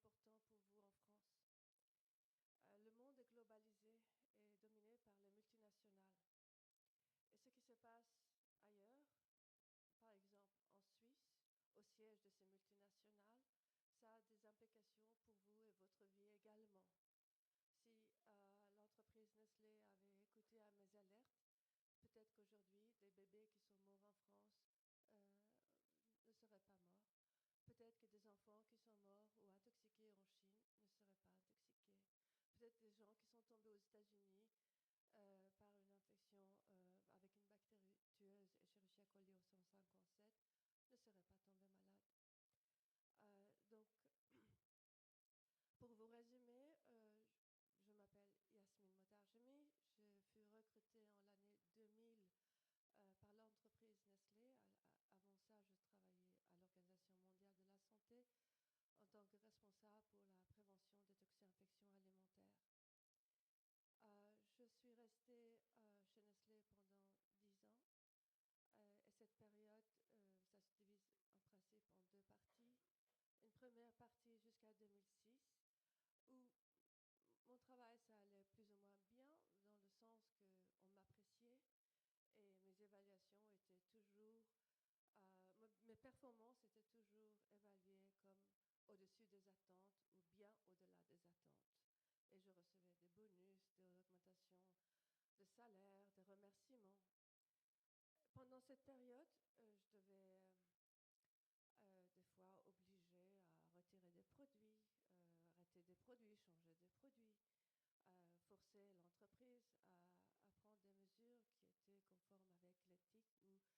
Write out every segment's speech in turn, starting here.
important pour vous en France. Le monde est globalisé et dominé par les multinationales. Et ce qui se passe ailleurs, par exemple en Suisse, au siège de ces multinationales, ça a des implications pour vous et votre vie également. Si l'entreprise Nestlé avait écouté à mes alertes, peut-être qu'aujourd'hui, des bébés qui sont morts en France ne seraient pas morts. Peut-être que des enfants qui sont morts ou intoxiqués en Chine ne seraient pas intoxiqués. Peut-être des gens qui sont tombés aux États-Unis par une infection avec une bactérie tueuse Escherichia coli au 157 ne seraient pas tombés malades. Donc, pour vous résumer, je m'appelle Yasmine Motarjemi. Je fus recrutée en l'année 2000 par l'entreprise Nestlé. Avant ça, je travaillais à l'Organisation mondiale de la santé en tant que responsable pour la prévention des toxi-infections alimentaires. Je suis restée chez Nestlé pendant 10 ans. Et cette période, ça se divise en principe en deux parties. Une première partie jusqu'à 2006, où mon travail, ça allait plus ou moins bien, dans le sens qu'on m'appréciait et mes évaluations étaient toujours, mes performances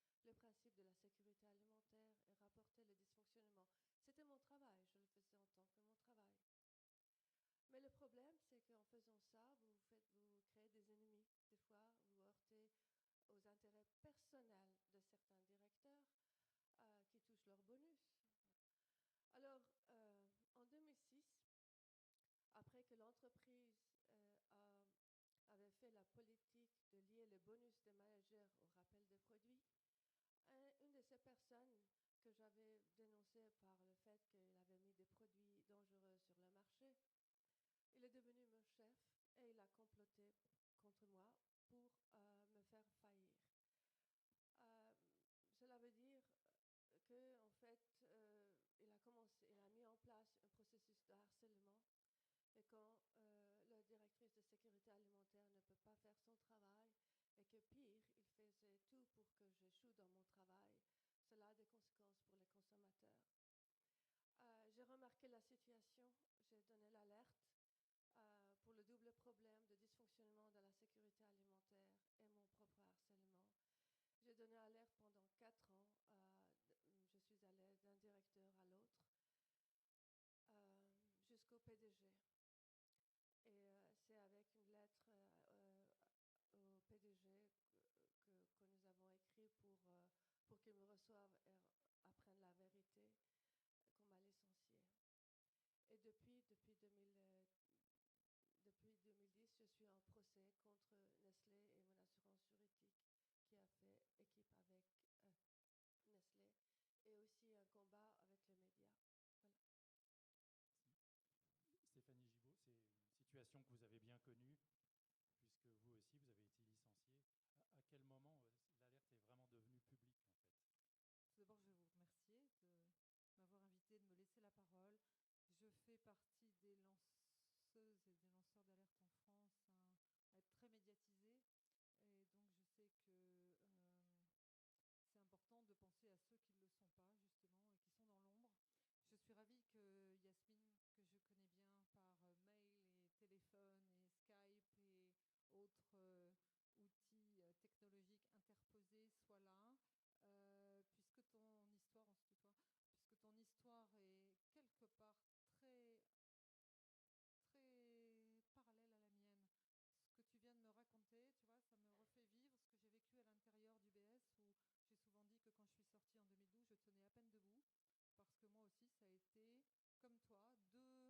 étaient toujours évaluées comme au-dessus des attentes ou bien au-delà des attentes. Et je recevais des bonus, des augmentations de salaire, des remerciements. Pendant cette période, je devais des fois obliger à retirer des produits, arrêter des produits, changer des produits, forcer l'entreprise à prendre des mesures qui étaient conformes avec l'éthique ou le principe de la sécurité alimentaire et rapporter les dysfonctionnements. C'était mon travail, je le faisais en tant que mon travail. Mais le problème, c'est qu'en faisant ça, vous créez des ennemis. Des fois, vous heurtez aux intérêts personnels de certains directeurs qui touchent leur bonus. Alors, en 2006, après que l'entreprise avait fait la politique de lier le bonus des managers au rappel des produits, une de ces personnes que j'avais dénoncée par le fait qu'il avait mis des produits dangereux sur le marché, il est devenu mon chef et il a comploté contre moi pour me faire faillir. Cela veut dire qu'en fait, il a mis en place un processus de harcèlement. Et quand la directrice de sécurité alimentaire ne peut pas faire son travail, et que pire, il faisait tout pour que j'échoue dans mon travail, cela a des conséquences pour les consommateurs. J'ai remarqué la situation, j'ai donné l'alerte pour le double problème de dysfonctionnement de la sécurité alimentaire et mon propre harcèlement. J'ai donné alerte pendant 4 ans. Je suis allée d'un directeur à l'autre jusqu'au PDG. Et c'est avec une lettre au PDG que nous avons écrit pour qu'il me reçoive et apprenne la vérité qu'on m'a licenciée. Et depuis 2010, je suis en procès contre Nestlé et mon assurance juridique qui a fait équipe avec Nestlé et aussi un combat avec les médias. Voilà. Stéphanie Gibault, c'est une situation que vous avez bien connue, puisque vous aussi, vous avez été licenciée. À quel moment l'alerte est vraiment devenue publique, en fait? Tout d'abord, je vais vous remercier de m'avoir invité, de me laisser la parole. Je fais partie des lanceuses et des lanceurs d'alerte en France à être très médiatisés. Et donc, je sais que c'est important de penser à ceux qui ne le sont pas, justement, et qui sont dans l'ombre. Je suis ravie que Yasmine, que je connais bien par mail et téléphone et Skype et autres outils technologiques interposés, soit là, puisque ton histoire, on se tutoie, puisque ton histoire est quelque part très, très parallèle à la mienne. Ce que tu viens de me raconter, tu vois, ça me refait vivre ce que j'ai vécu à l'intérieur d'UBS, où j'ai souvent dit que quand je suis sortie en 2012, je tenais à peine debout, parce que moi aussi, ça a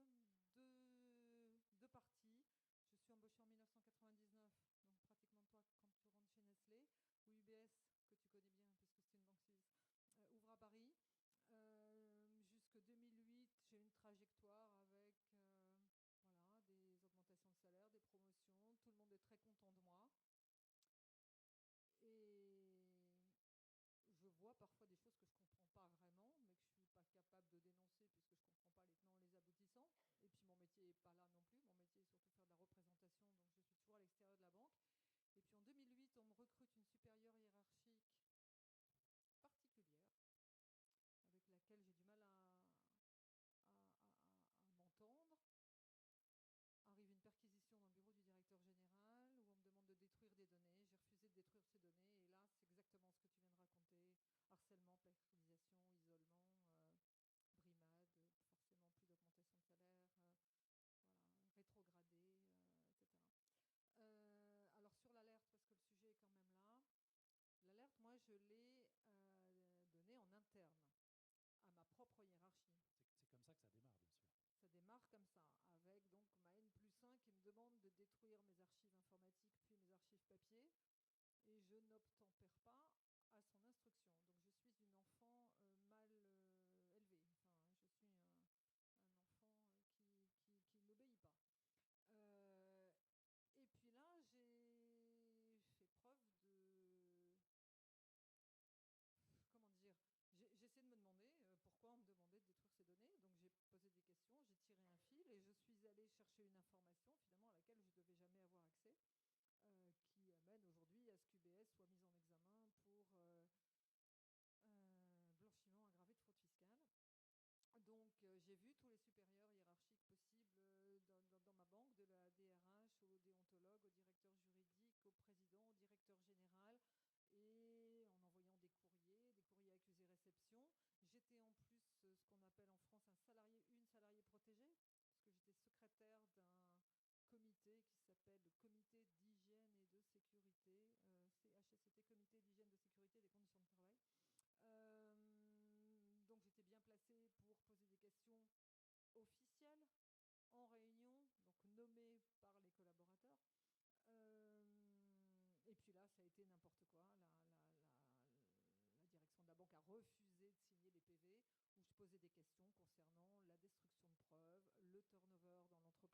été, comme toi, deux parties. Je suis embauchée en 1999, donc pratiquement toi quand tu rentres chez Nestlé, ou UBS, que tu connais bien, puisque c'est une banque suisse, ouvre à Paris. Jusque 2008, j'ai une trajectoire avec très content de moi. Et je vois parfois des choses que je ne comprends pas vraiment, mais que je ne suis pas capable de dénoncer puisque je ne comprends pas les tenants et les aboutissants. Et puis mon métier n'est pas là non plus. Mon métier est surtout faire de la représentation, donc je suis toujours à l'extérieur de la banque. Et puis en 2008, on me recrute une supérieure hiérarchique particulière, avec laquelle j'ai du mal à m'entendre. Arrive une perquisition dans le bureau du directeur général où on me demande de détruire des données. J'ai refusé de détruire ces données. Et là, c'est exactement ce que tu viens de raconter. Harcèlement, précarisation, isolement, brimade, forcément plus d'augmentation de salaire, voilà, rétrogradé, etc. Alors sur l'alerte, parce que le sujet est quand même là, l'alerte, moi, je l'ai donnée en interne à ma propre hiérarchie. C'est comme ça que ça démarre, bien sûr. Ça démarre comme ça, avec donc ma N+1 qui me demande de détruire mes archives informatiques puis mes archives papier, et je n'obtempère pas à son instruction. Donc je suis une enfant mal élevée. Enfin, je suis un enfant qui n'obéit pas. Et puis là, j'ai fait preuve de... Comment dire, j'essaie de me demander pourquoi on me demandait de détruire ces données. Donc j'ai posé des questions, j'ai tiré un fil et je suis allée chercher une information finalement à laquelle je ne devais jamais avoir accès, qui amène aujourd'hui à ce qu'UBS soit mise en examen pour blanchiment aggravé de fraude fiscale.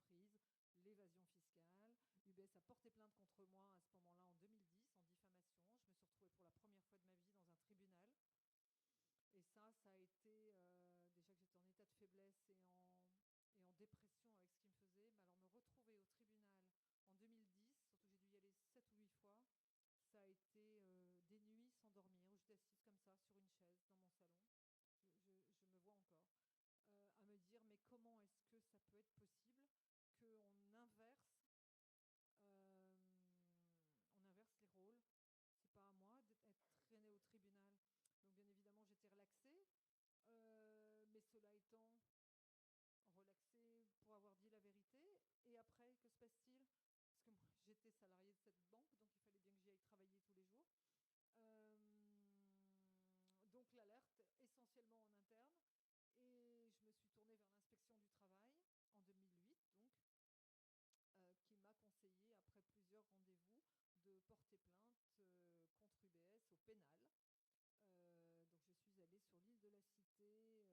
Donc j'ai vu tous les supérieurs hiérarchiques possibles dans ma banque, de la DRH au déontologue, au directeur juridique, au président, au directeur général, et en envoyant des courriers accusés-réception. J'étais en plus ce qu'on appelle en France une salariée protégée, parce que j'étais secrétaire d'un comité qui s'appelle le Comité d'hygiène et de sécurité, CHSCT, Comité d'hygiène de sécurité des conditions de travail. Donc j'étais bien placée pour poser des questions officielles en réunion, donc nommées par les collaborateurs. Et puis là, ça a été n'importe quoi. La direction de la banque a refusé de signer les PV où je posais des questions concernant la destruction de preuves, le turnover dans l'entreprise, l'évasion fiscale. UBS a porté plainte contre moi à ce moment-là en 2010 en diffamation. Je me suis retrouvée pour la première fois de ma vie dans un tribunal. Et ça a été, déjà que j'étais en état de faiblesse et en dépression avec ce qui me faisait, mais alors me retrouver au tribunal en 2010, surtout que j'ai dû y aller 7 ou 8 fois, ça a été des nuits sans dormir, où j'étais assise comme ça sur une chaise dans mon salon, je me vois encore, à me dire mais comment est-ce que ça peut être possible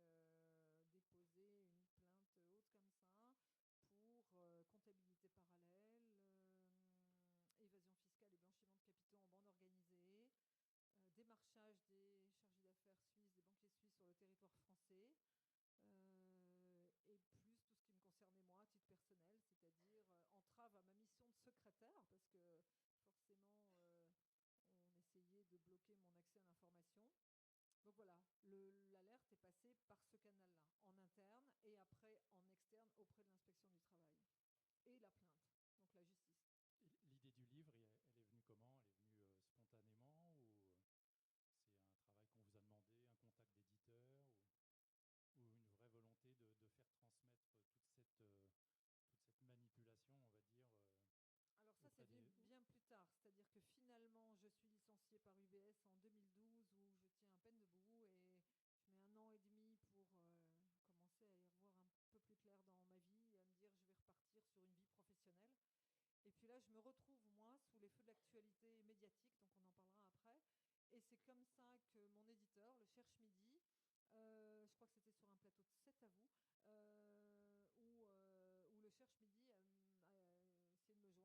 qu'on inverse, les rôles. C'est pas à moi d'être traînée au tribunal. Donc bien évidemment, j'étais relaxée, mais cela étant relaxée pour avoir dit la vérité. Et après, que se passe-t-il? Parce que moi, j'étais salariée de cette banque, donc il fallait bien que j'y aille travailler tous les jours. Donc l'alerte, essentiellement en interne. Et je me suis tournée vers l'inspection du travail en 2008, donc, qui m'a conseillé, après plusieurs rendez-vous, de porter plainte contre UBS au pénal. Donc je suis allée sur l'île de la Cité déposer une plainte haute comme ça pour comptabilité parallèle, évasion fiscale et blanchiment de capitaux en bande organisée, démarchage des chargés d'affaires suisses, des banquiers suisses sur le territoire français, et plus tout ce qui me concernait moi à titre personnel, c'est-à-dire entrave à ma mission de secrétaire, parce que forcément on essayait de bloquer mon accès à l'information. Donc voilà, l'alerte est passée par ce canal-là, en interne et après en externe auprès de l'inspection du travail. Et la plainte, donc la justice. L'idée du livre, elle est venue comment? Elle est venue spontanément ou c'est un travail qu'on vous a demandé, un contact d'éditeur ou une vraie volonté de faire transmettre toute cette manipulation, on va dire Alors ça, c'est venu bien plus tard. C'est-à-dire que finalement, je suis licenciée par UBS en 2012 où je tiens à peine debout et je mets 1 an et demi pour commencer à y voir un peu plus clair dans ma vie et à me dire je vais repartir sur une vie professionnelle. Et puis là, je me retrouve, moi, sous les feux de l'actualité médiatique, donc on en parlera après. Et c'est comme ça que mon éditeur, le Cherche Midi, je crois que c'était sur un plateau de 7 à vous, où le Cherche Midi a essayé de me joindre en me demandant ce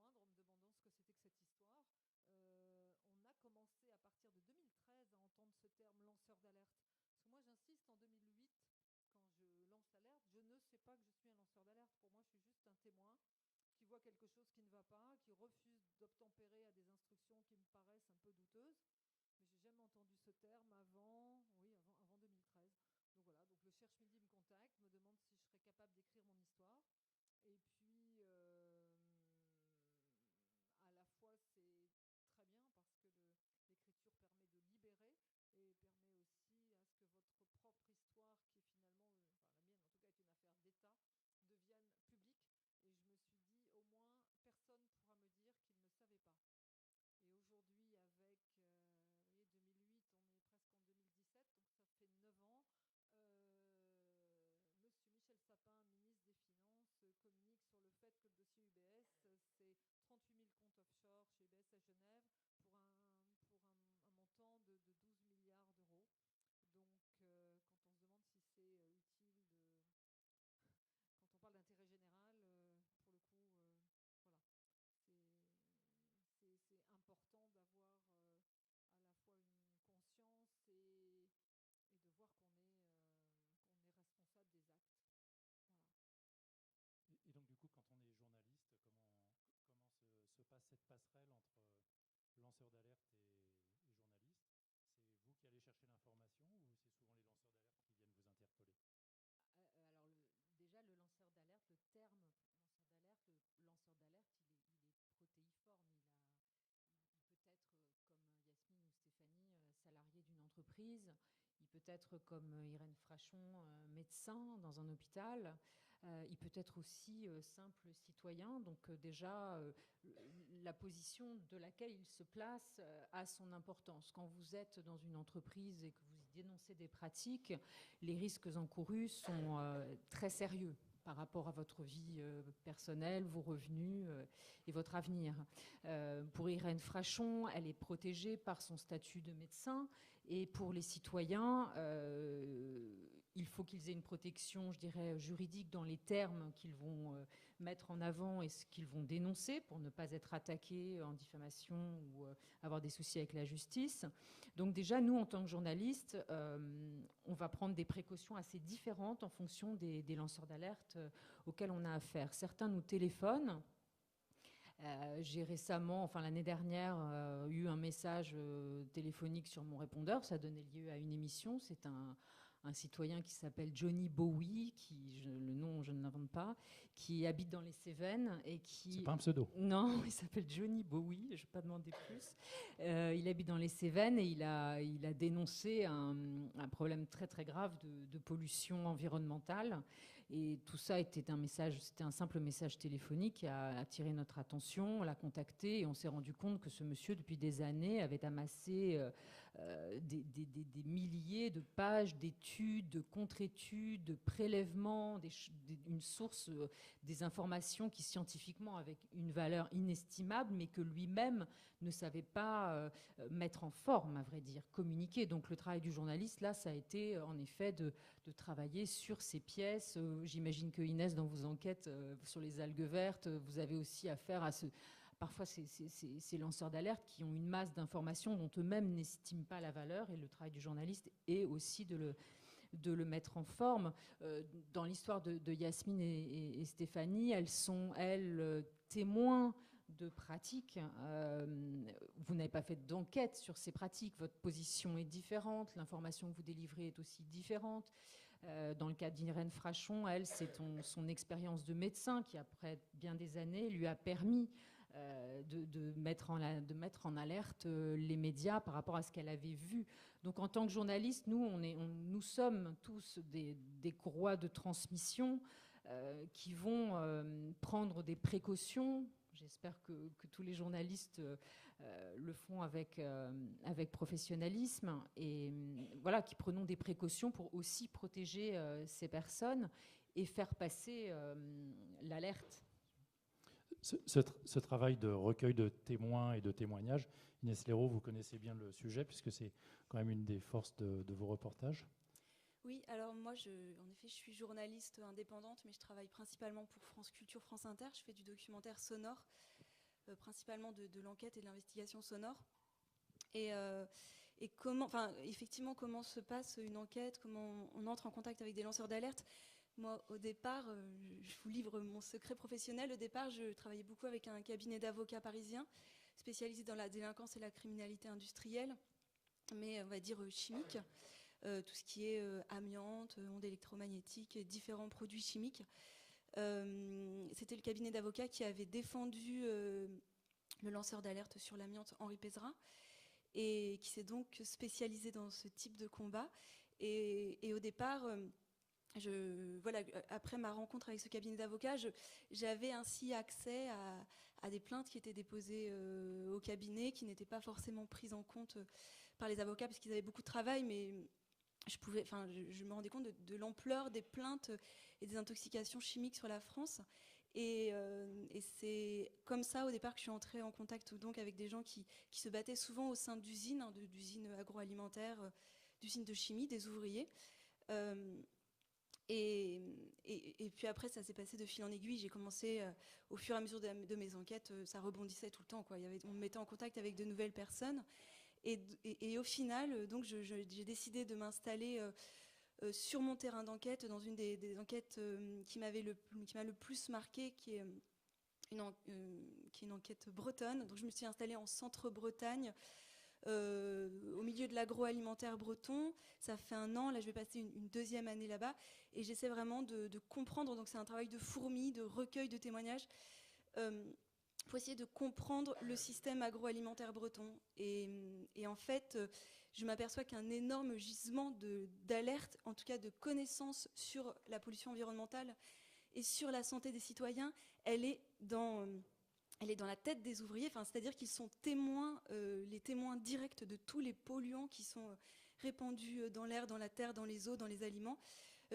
que c'était journaliste en 2008, quand je lance l'alerte, je ne sais pas que je suis un lanceur d'alerte. Pour moi, je suis juste un témoin qui voit quelque chose qui ne va pas, qui refuse d'obtempérer à des instructions qui me paraissent un peu douteuses. Mais j'ai jamais entendu ce terme avant 2013. Donc voilà, donc le Cherche Midi me contacte, me demande si je serais capable d'écrire mon histoire. Et puis, à la fois, c'est très bien parce que l'écriture permet de libérer et permet aussi à ce que votre propre histoire, qui est finalement, enfin la mienne en tout cas, est une affaire d'État, devienne publique. Et je me suis dit, au moins, personne ne pourra me dire qu'il ne savait pas. Et aujourd'hui, avec, vous voyez, 2008, on est presque en 2017, donc ça fait 9 ans. Monsieur Michel Sapin, ministre des Finances, communique sur le fait que le dossier UBS, c'est 38 000 comptes offshore chez UBS à Genève pour un montant de 12 milliards d'euros. Donc, quand on se demande si c'est utile de... Quand on parle d'intérêt général, pour le coup, voilà, c'est important d'avoir à la fois une conscience et de voir qu'on est responsable des actes. Voilà. Et donc, du coup, quand on est journaliste, comment se passe cette passerelle entre lanceur d'alerte et journaliste? C'est vous qui allez chercher l'information ou c'est souvent les lanceurs d'alerte qui viennent vous interpeller? Alors déjà, le lanceur d'alerte, le terme lanceur d'alerte, il est protéiforme. Il peut être comme Yasmine ou Stéphanie, salarié d'une entreprise. Il peut être comme Irène Frachon, médecin dans un hôpital. Il peut être aussi simple citoyen. Donc déjà, la position de laquelle il se place a son importance. Quand vous êtes dans une entreprise et que vous y dénoncez des pratiques, les risques encourus sont très sérieux par rapport à votre vie personnelle, vos revenus et votre avenir. Pour Irène Frachon, elle est protégée par son statut de médecin. Et pour les citoyens, il faut qu'ils aient une protection, je dirais, juridique dans les termes qu'ils vont mettre en avant et ce qu'ils vont dénoncer pour ne pas être attaqués en diffamation ou avoir des soucis avec la justice. Donc déjà, nous, en tant que journalistes, on va prendre des précautions assez différentes en fonction des lanceurs d'alerte auxquels on a affaire. Certains nous téléphonent. J'ai récemment, enfin l'année dernière, eu un message téléphonique sur mon répondeur. Ça donnait lieu à une émission. C'est un citoyen qui s'appelle Johnny Bowie, le nom je ne l'invente pas, qui habite dans les Cévennes et qui... C'est pas un pseudo. Non, il s'appelle Johnny Bowie, je ne vais pas demander plus. Il habite dans les Cévennes et il a dénoncé un problème très très grave de pollution environnementale. Et tout ça c'était un simple message téléphonique qui a attiré notre attention. On l'a contacté et on s'est rendu compte que ce monsieur, depuis des années, avait amassé des milliers de pages d'études, de contre-études, de prélèvements, une source, des informations qui scientifiquement avaient une valeur inestimable, mais que lui-même ne savait pas mettre en forme, à vrai dire, communiquer. Donc le travail du journaliste, là, ça a été en effet de travailler sur ces pièces. J'imagine que Inès, dans vos enquêtes sur les algues vertes, vous avez aussi affaire à parfois ces lanceurs d'alerte qui ont une masse d'informations dont eux-mêmes n'estiment pas la valeur, et le travail du journaliste est aussi de le mettre en forme. Dans l'histoire de Yasmine et Stéphanie, elles sont, témoins de pratiques. Vous n'avez pas fait d'enquête sur ces pratiques, votre position est différente, l'information que vous délivrez est aussi différente. Dans le cas d'Irène Frachon, elle, c'est son expérience de médecin qui, après bien des années, lui a permis de mettre en alerte les médias par rapport à ce qu'elle avait vu. Donc en tant que journaliste, nous sommes tous des courroies de transmission qui vont prendre des précautions. J'espère que tous les journalistes le font avec professionnalisme et voilà, qui prenons des précautions pour aussi protéger ces personnes et faire passer l'alerte. Ce travail de recueil de témoins et de témoignages, Inès Léraud, vous connaissez bien le sujet puisque c'est quand même une des forces de vos reportages. Oui, alors moi, en effet, je suis journaliste indépendante, mais je travaille principalement pour France Culture, France Inter. Je fais du documentaire sonore, principalement de l'enquête et de l'investigation sonore. Et et effectivement, comment se passe une enquête, comment on entre en contact avec des lanceurs d'alerte. Moi, au départ, je vous livre mon secret professionnel. Au départ, je travaillais beaucoup avec un cabinet d'avocats parisiens spécialisé dans la délinquance et la criminalité industrielle, mais on va dire chimique, tout ce qui est amiante, ondes électromagnétiques, différents produits chimiques. C'était le cabinet d'avocats qui avait défendu le lanceur d'alerte sur l'amiante Henri Pézerin, et qui s'est donc spécialisé dans ce type de combat. Et au départ, après ma rencontre avec ce cabinet d'avocats, j'avais ainsi accès à des plaintes qui étaient déposées au cabinet, qui n'étaient pas forcément prises en compte par les avocats, parce qu'ils avaient beaucoup de travail, mais je me rendais compte de l'ampleur des plaintes et des intoxications chimiques sur la France. Et c'est comme ça, au départ, que je suis entrée en contact donc avec des gens qui se battaient souvent au sein d'usines, d'usines agroalimentaires, d'usines de chimie, des ouvriers. Et puis après, ça s'est passé de fil en aiguille. J'ai commencé, au fur et à mesure de mes enquêtes, ça rebondissait tout le temps, quoi. On me mettait en contact avec de nouvelles personnes. Et au final, donc, j'ai décidé de m'installer sur mon terrain d'enquête, dans une des enquêtes qui m'a le plus marquée, qui est une enquête bretonne. Donc je me suis installée en centre-Bretagne, au milieu de l'agroalimentaire breton. Ça fait 1 an, là je vais passer une deuxième année là-bas, et j'essaie vraiment de comprendre. Donc c'est un travail de fourmi, de recueil de témoignages, pour essayer de comprendre le système agroalimentaire breton. Et en fait, je m'aperçois qu'un énorme gisement d'alerte, en tout cas de connaissances sur la pollution environnementale et sur la santé des citoyens, elle est dans la tête des ouvriers. C'est-à-dire qu'ils sont les témoins directs de tous les polluants qui sont répandus dans l'air, dans la terre, dans les eaux, dans les aliments,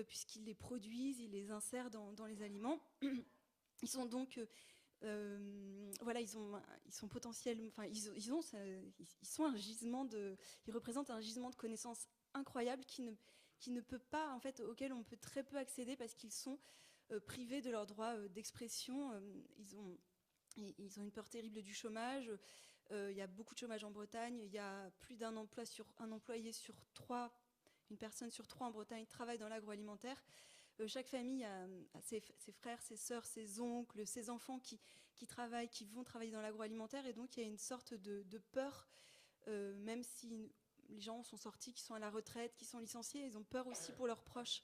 puisqu'ils les produisent, ils les insèrent dans les aliments. Ils sont donc ils sont potentiellement, ils sont un gisement ils représentent un gisement de connaissances incroyable qui ne peut pas, en fait, auquel on peut très peu accéder, parce qu'ils sont privés de leur droit d'expression. Ils ont une peur terrible du chômage. Il y a beaucoup de chômage en Bretagne. Il y a plus d'un employé sur 3, une personne sur 3 en Bretagne travaille dans l'agroalimentaire. Chaque famille a ses frères, ses sœurs, ses oncles, ses enfants qui vont travailler dans l'agroalimentaire. Et donc il y a une sorte de peur, même si les gens sont sortis, qui sont à la retraite, qui sont licenciés, ils ont peur aussi pour leurs proches.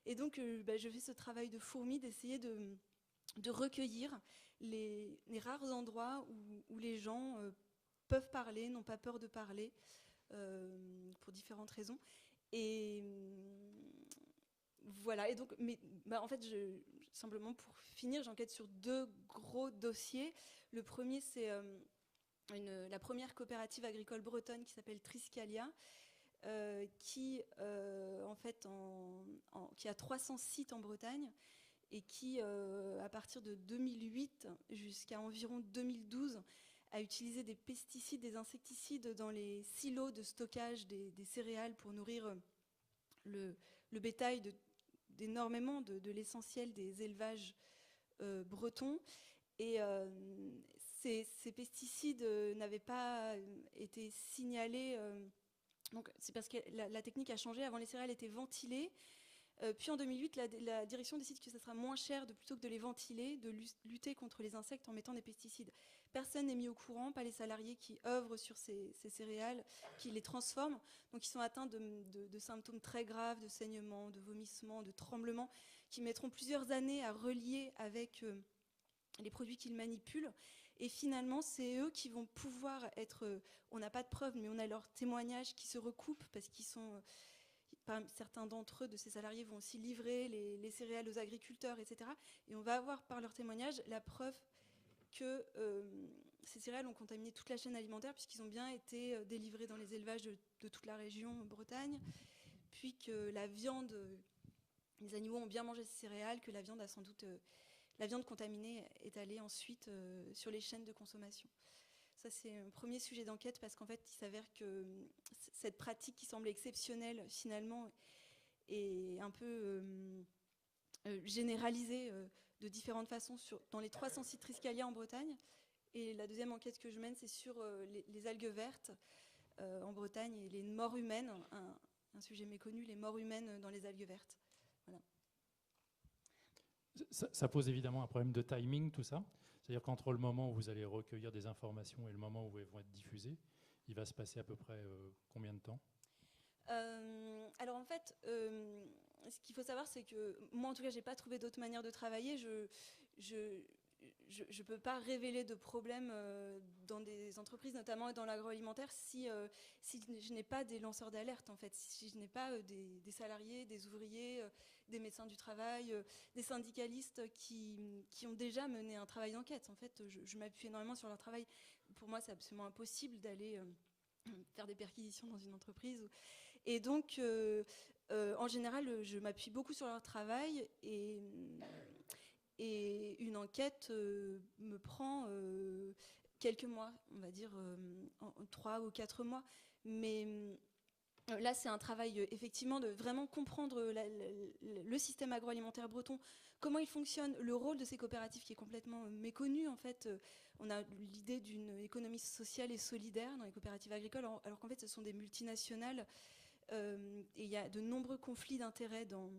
Et donc je fais ce travail de fourmi, d'essayer de recueillir les rares endroits où les gens peuvent parler, n'ont pas peur de parler, pour différentes raisons. Et voilà. Et donc, en fait, simplement pour finir, j'enquête sur 2 gros dossiers. Le premier, c'est la première coopérative agricole bretonne qui s'appelle Triscalia, qui a 300 sites en Bretagne, et qui, à partir de 2008 jusqu'à environ 2012, a utilisé des pesticides, des insecticides dans les silos de stockage des céréales pour nourrir le bétail d'énormément de l'essentiel des élevages bretons. Et ces pesticides n'avaient pas été signalés. Donc c'est parce que la technique a changé. Avant, les céréales étaient ventilées. Puis en 2008, la direction décide que ça sera moins cher, plutôt que de les ventiler, de lutter contre les insectes en mettant des pesticides. Personne n'est mis au courant, pas les salariés qui œuvrent sur ces céréales, qui les transforment. Donc ils sont atteints de symptômes très graves, de saignements, de vomissements, de tremblements, qui mettront plusieurs années à relier avec les produits qu'ils manipulent. Et finalement, c'est eux qui vont pouvoir être... on n'a pas de preuves, mais on a leurs témoignages qui se recoupent, parce qu'ils sont... certains d'entre eux, de ces salariés, vont aussi livrer les céréales aux agriculteurs, etc. Et on va avoir par leurs témoignages la preuve que ces céréales ont contaminé toute la chaîne alimentaire, puisqu'ils ont bien été délivrés dans les élevages de toute la région Bretagne, puis que la viande, les animaux ont bien mangé ces céréales, que la viande a sans doute, la viande contaminée est allée ensuite sur les chaînes de consommation. Ça, c'est un premier sujet d'enquête, parce qu'en fait, il s'avère que cette pratique qui semble exceptionnelle, finalement, est un peu généralisée de différentes façons dans les 300 sites Triscalia en Bretagne. Et la deuxième enquête que je mène, c'est sur les algues vertes. en Bretagne et les morts humaines, un sujet méconnu, les morts humaines dans les algues vertes. Voilà. Ça pose évidemment un problème de timing, tout ça. C'est-à-dire qu'entre le moment où vous allez recueillir des informations et le moment où elles vont être diffusées, il va se passer à peu près combien de temps ? Alors en fait, ce qu'il faut savoir, c'est que moi en tout cas, j'ai pas trouvé d'autre manière de travailler. Je peux pas révéler de problèmes dans des entreprises, notamment dans l'agroalimentaire, si je n'ai pas des lanceurs d'alerte en fait, si je n'ai pas des salariés, des ouvriers, des médecins du travail, des syndicalistes qui ont déjà mené un travail d'enquête. En fait, je m'appuie énormément sur leur travail. Pour moi, c'est absolument impossible d'aller faire des perquisitions dans une entreprise. Et donc, en général, je m'appuie beaucoup sur leur travail et une enquête me prend quelques mois, on va dire 3 ou 4 mois. Mais là, c'est un travail effectivement de vraiment comprendre le système agroalimentaire breton, comment il fonctionne, le rôle de ces coopératives qui est complètement méconnu. En fait, on a l'idée d'une économie sociale et solidaire dans les coopératives agricoles, alors qu'en fait, ce sont des multinationales. Et il y a de nombreux conflits d'intérêts dans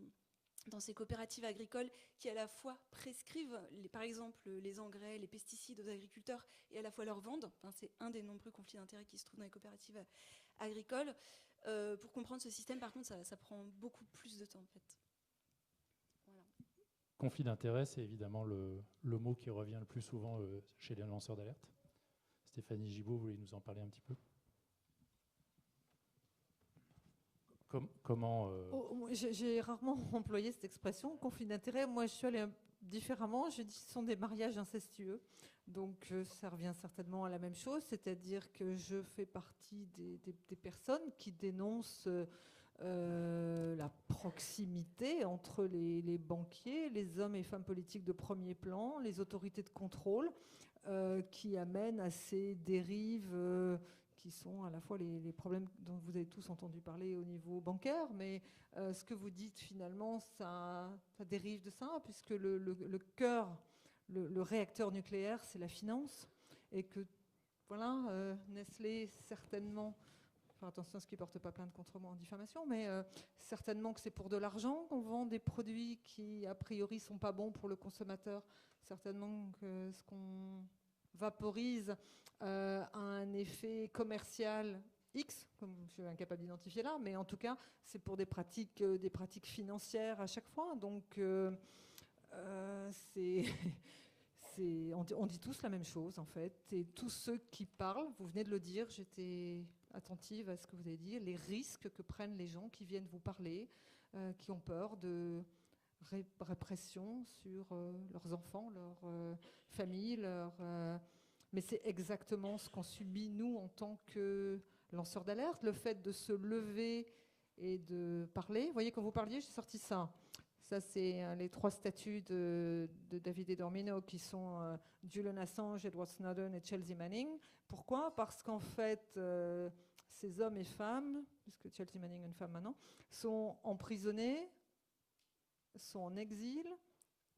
ces coopératives agricoles qui à la fois prescrivent, par exemple, les engrais, les pesticides aux agriculteurs et à la fois leur vendent. Enfin, c'est un des nombreux conflits d'intérêts qui se trouvent dans les coopératives agricoles. Pour comprendre ce système, par contre, ça prend beaucoup plus de temps, en fait. Voilà. Conflit d'intérêts, c'est évidemment le mot qui revient le plus souvent chez les lanceurs d'alerte. Stéphanie Gibaud, vous voulez nous en parler un petit peu ? Comment J'ai rarement employé cette expression, conflit d'intérêts. Moi, je suis allée différemment. Je dis que ce sont des mariages incestueux. Donc, ça revient certainement à la même chose, c'est-à-dire que je fais partie des personnes qui dénoncent la proximité entre les banquiers, les hommes et femmes politiques de premier plan, les autorités de contrôle, qui amènent à ces dérives qui sont à la fois les problèmes dont vous avez tous entendu parler au niveau bancaire, mais ce que vous dites finalement, ça dérive de ça, puisque le cœur, le réacteur nucléaire, c'est la finance, et que voilà, Nestlé, certainement, enfin attention à ce qui ne porte pas plainte contre moi en diffamation, mais certainement que c'est pour de l'argent qu'on vend des produits qui, a priori, ne sont pas bons pour le consommateur, certainement que ce qu'on vaporise a un effet commercial X, comme je suis incapable d'identifier là, mais en tout cas, c'est pour des pratiques financières à chaque fois. Donc, on dit tous la même chose, en fait. Et tous ceux qui parlent, vous venez de le dire, j'étais attentive à ce que vous avez dit, les risques que prennent les gens qui viennent vous parler, qui ont peur de répression sur leurs enfants, leurs familles, mais c'est exactement ce qu'on subit, nous, en tant que lanceurs d'alerte. Le fait de se lever et de parler. Vous voyez, quand vous parliez, j'ai sorti ça. Ça, c'est les 3 statuts de David Dormino qui sont Julian Assange, Edward Snowden et Chelsea Manning. Pourquoi ? Parce qu'en fait, ces hommes et femmes, puisque Chelsea Manning est une femme maintenant, sont emprisonnés, sont en exil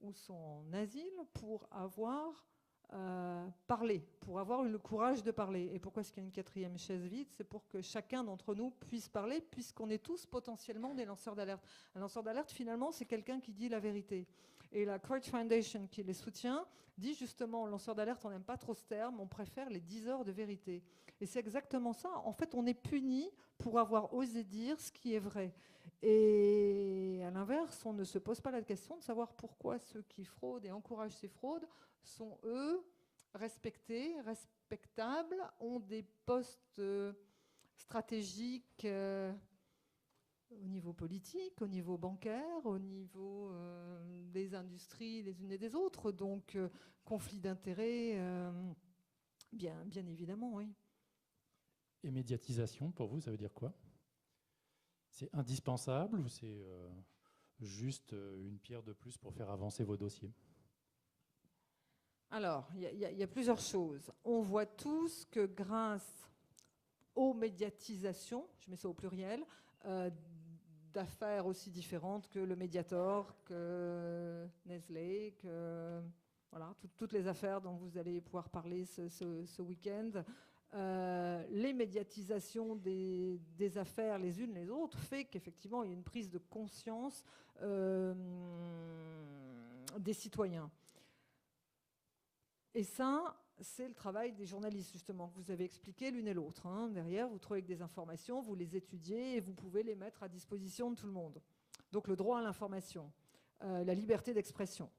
ou sont en asile pour avoir parlé, pour avoir eu le courage de parler. Et pourquoi est-ce qu'il y a une 4e chaise vide ? C'est pour que chacun d'entre nous puisse parler, puisqu'on est tous potentiellement des lanceurs d'alerte. Un lanceur d'alerte, finalement, c'est quelqu'un qui dit la vérité. Et la Courage Foundation, qui les soutient, dit justement, lanceur d'alerte, on n'aime pas trop ce terme, on préfère les 10 heures de vérité. Et c'est exactement ça. En fait, on est puni pour avoir osé dire ce qui est vrai. Et à l'inverse, on ne se pose pas la question de savoir pourquoi ceux qui fraudent et encouragent ces fraudes sont, eux, respectés, respectables, ont des postes stratégiques au niveau politique, au niveau bancaire, au niveau des industries les unes et des autres. Donc, conflit d'intérêts, bien évidemment, oui. Et médiatisation, pour vous, ça veut dire quoi ? C'est indispensable ou c'est juste une pierre de plus pour faire avancer vos dossiers ? Alors, il y a plusieurs choses. On voit tous que grâce aux médiatisations, je mets ça au pluriel, d'affaires aussi différentes que le Mediator, que Nestlé, que voilà, toutes les affaires dont vous allez pouvoir parler ce week-end, les médiatisations des affaires les unes les autres fait qu'effectivement il y a une prise de conscience des citoyens. Et ça, c'est le travail des journalistes, justement, que vous avez expliqué l'une et l'autre. Hein. Derrière, vous trouvez des informations, vous les étudiez et vous pouvez les mettre à disposition de tout le monde. Donc le droit à l'information, la liberté d'expression.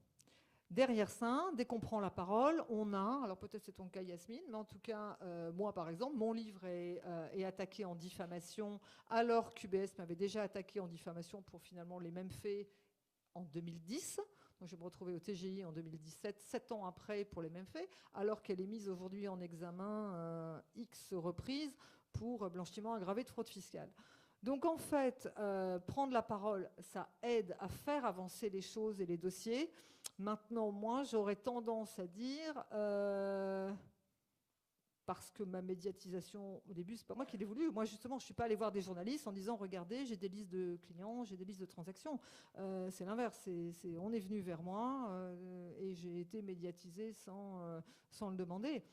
Derrière ça, dès qu'on prend la parole, on a, alors peut-être c'est ton cas Yasmine, mais en tout cas, moi par exemple, mon livre est attaqué en diffamation, alors qu'UBS m'avait déjà attaqué en diffamation pour finalement les mêmes faits en 2010. Donc je vais me retrouver au TGI en 2017, 7 ans après pour les mêmes faits, alors qu'elle est mise aujourd'hui en examen X reprises pour blanchiment aggravé de fraude fiscale. Donc en fait, prendre la parole, ça aide à faire avancer les choses et les dossiers. Maintenant, moi, j'aurais tendance à dire, parce que ma médiatisation, au début, c'est pas moi qui l'ai voulu. Moi, justement, je suis pas allée voir des journalistes en disant, regardez, j'ai des listes de clients, j'ai des listes de transactions. C'est l'inverse. On est venu vers moi et j'ai été médiatisée sans le demander.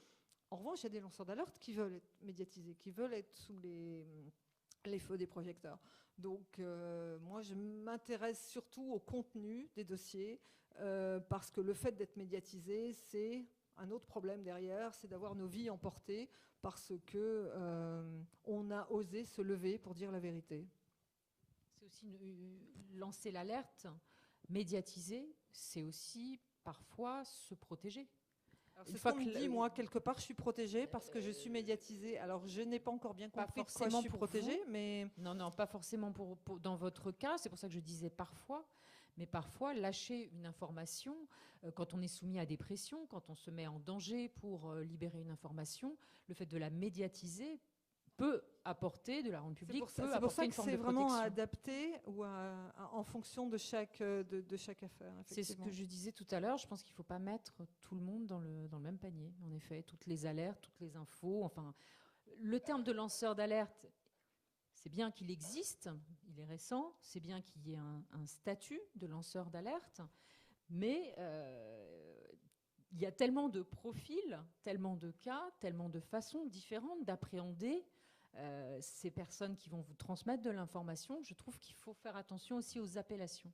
En revanche, il y a des lanceurs d'alerte qui veulent être médiatisés, qui veulent être sous les feux des projecteurs. Donc, moi, je m'intéresse surtout au contenu des dossiers parce que le fait d'être médiatisé, c'est un autre problème derrière, c'est d'avoir nos vies emportées parce qu'on a osé se lever pour dire la vérité. C'est aussi lancer l'alerte, médiatiser, c'est aussi parfois se protéger. C'est ce qu'on me dit, moi, quelque part, je suis protégée parce que je suis médiatisée. Alors, je n'ai pas encore bien compris de quoi je suis protégée, mais... Non, pas forcément dans votre cas, c'est pour ça que je disais parfois, mais parfois, lâcher une information, quand on est soumis à des pressions, quand on se met en danger pour libérer une information, le fait de la médiatiser peut apporter, de la rendre publique, c'est pour ça que c'est vraiment à adapter ou en fonction de chaque affaire. C'est ce que je disais tout à l'heure. Je pense qu'il ne faut pas mettre tout le monde dans le même panier. En effet, toutes les alertes, toutes les infos. Enfin, le terme de lanceur d'alerte, c'est bien qu'il existe, il est récent. C'est bien qu'il y ait un statut de lanceur d'alerte. Mais il y a tellement de profils, tellement de cas, tellement de façons différentes d'appréhender ces personnes qui vont vous transmettre de l'information. Je trouve qu'il faut faire attention aussi aux appellations.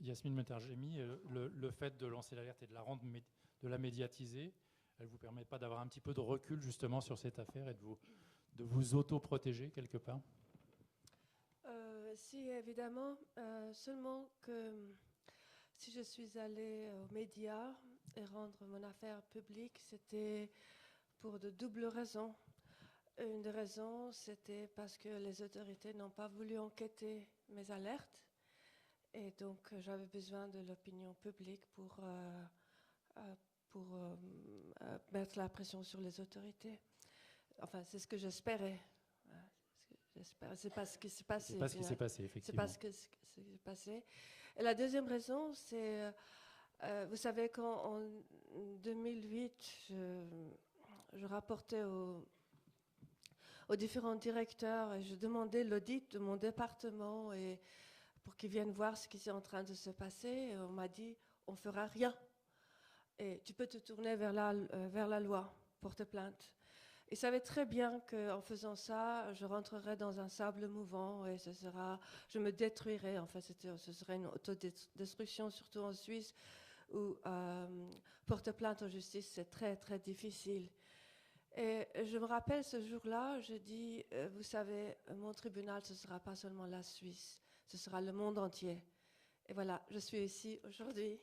Yasmine Montargemi, le fait de lancer l'alerte et de la médiatiser, elle ne vous permet pas d'avoir un petit peu de recul justement sur cette affaire et de vous auto-protéger quelque part? Si, évidemment, seulement que si je suis allée aux médias et rendre mon affaire publique, c'était pour de doubles raisons. Une des raisons, c'était parce que les autorités n'ont pas voulu enquêter mes alertes. Et donc, j'avais besoin de l'opinion publique pour mettre la pression sur les autorités. Enfin, c'est ce que j'espérais. C'est pas ce qui s'est passé. C'est pas ce qui s'est passé, effectivement. C'est pas ce qui s'est passé. Et la deuxième raison, c'est, vous savez, qu'en 2008, je rapportais aux différents directeurs et je demandais l'audit de mon département et pour qu'ils viennent voir ce qui est en train de se passer. Et on m'a dit, on ne fera rien. Et tu peux te tourner vers la loi, porter plainte. Ils savaient très bien qu'en faisant ça, je rentrerais dans un sable mouvant et je me détruirais. Enfin, ce serait une autodestruction, surtout en Suisse, où porter plainte en justice, c'est très, très difficile. Et je me rappelle ce jour-là, je dis, vous savez, mon tribunal, ce ne sera pas seulement la Suisse, ce sera le monde entier. Et voilà, je suis ici aujourd'hui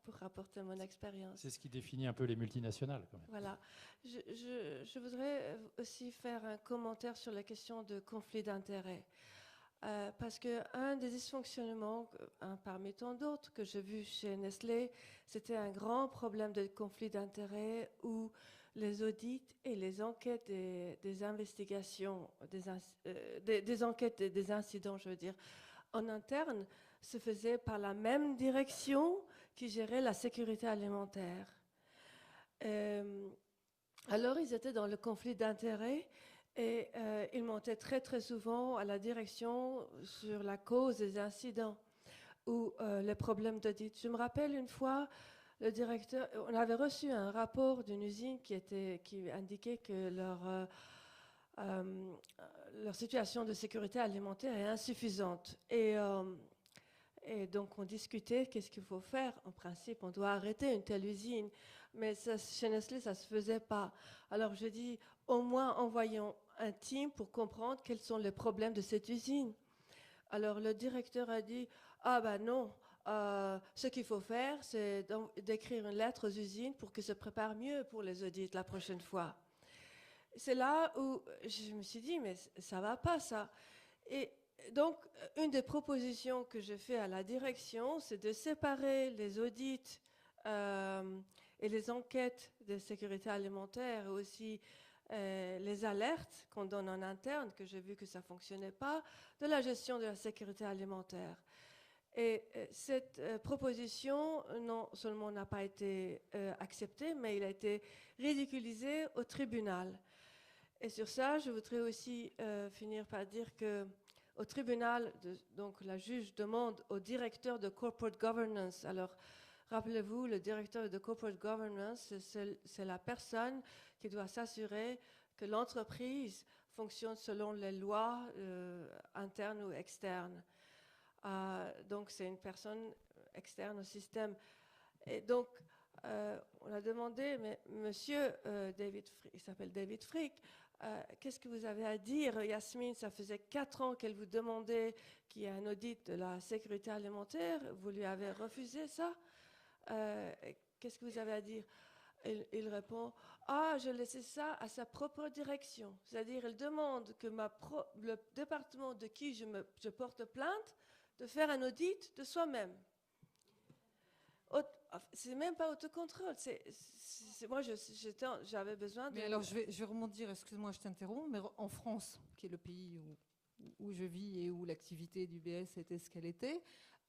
pour rapporter mon expérience. C'est ce qui définit un peu les multinationales, quand même. Voilà. Je voudrais aussi faire un commentaire sur la question de conflit d'intérêts. Parce qu'un des dysfonctionnements, parmi tant d'autres que j'ai vu chez Nestlé, c'était un grand problème de conflit d'intérêts où les audits et les enquêtes des investigations, des enquêtes et des incidents, je veux dire, en interne, se faisaient par la même direction qui gérait la sécurité alimentaire. Alors, ils étaient dans le conflit d'intérêts et ils montaient très, très souvent à la direction sur la cause des incidents ou les problèmes d'audit. Je me rappelle une fois, le directeur, on avait reçu un rapport d'une usine qui indiquait que leur situation de sécurité alimentaire est insuffisante. Et donc, on discutait qu'est-ce qu'il faut faire. En principe, on doit arrêter une telle usine. Mais ça, chez Nestlé, ça ne se faisait pas. Alors, je dis, au moins, envoyons un team pour comprendre quels sont les problèmes de cette usine. Alors, le directeur a dit, ah ben non, ce qu'il faut faire, c'est d'écrire une lettre aux usines pour qu'ils se préparent mieux pour les audits la prochaine fois. C'est là où je me suis dit, mais ça ne va pas, ça. Et donc, une des propositions que je fais à la direction, c'est de séparer les audits et les enquêtes de sécurité alimentaire et aussi les alertes qu'on donne en interne, que j'ai vu que ça ne fonctionnait pas, de la gestion de la sécurité alimentaire. Et cette proposition, non seulement n'a pas été acceptée, mais il a été ridiculisé au tribunal. Et sur ça, je voudrais aussi finir par dire que au tribunal, donc la juge demande au directeur de corporate governance. Alors, rappelez-vous, le directeur de corporate governance, c'est la personne qui doit s'assurer que l'entreprise fonctionne selon les lois internes ou externes. Donc, c'est une personne externe au système. Et donc, on a demandé, mais monsieur David Frick, il s'appelle David Frick, qu'est-ce que vous avez à dire, Yasmine? Ça faisait 4 ans qu'elle vous demandait qu'il y ait un audit de la sécurité alimentaire. Vous lui avez refusé ça? Qu'est-ce que vous avez à dire? Il répond, je laissais ça à sa propre direction. C'est-à-dire, elle demande que le département de qui je porte plainte de faire un audit de soi-même. C'est même pas autocontrôle. Moi, j'avais besoin de... Mais alors, je vais rebondir, excuse-moi, je t'interromps, mais en France, qui est le pays où je vis et où l'activité d'UBS était ce qu'elle était,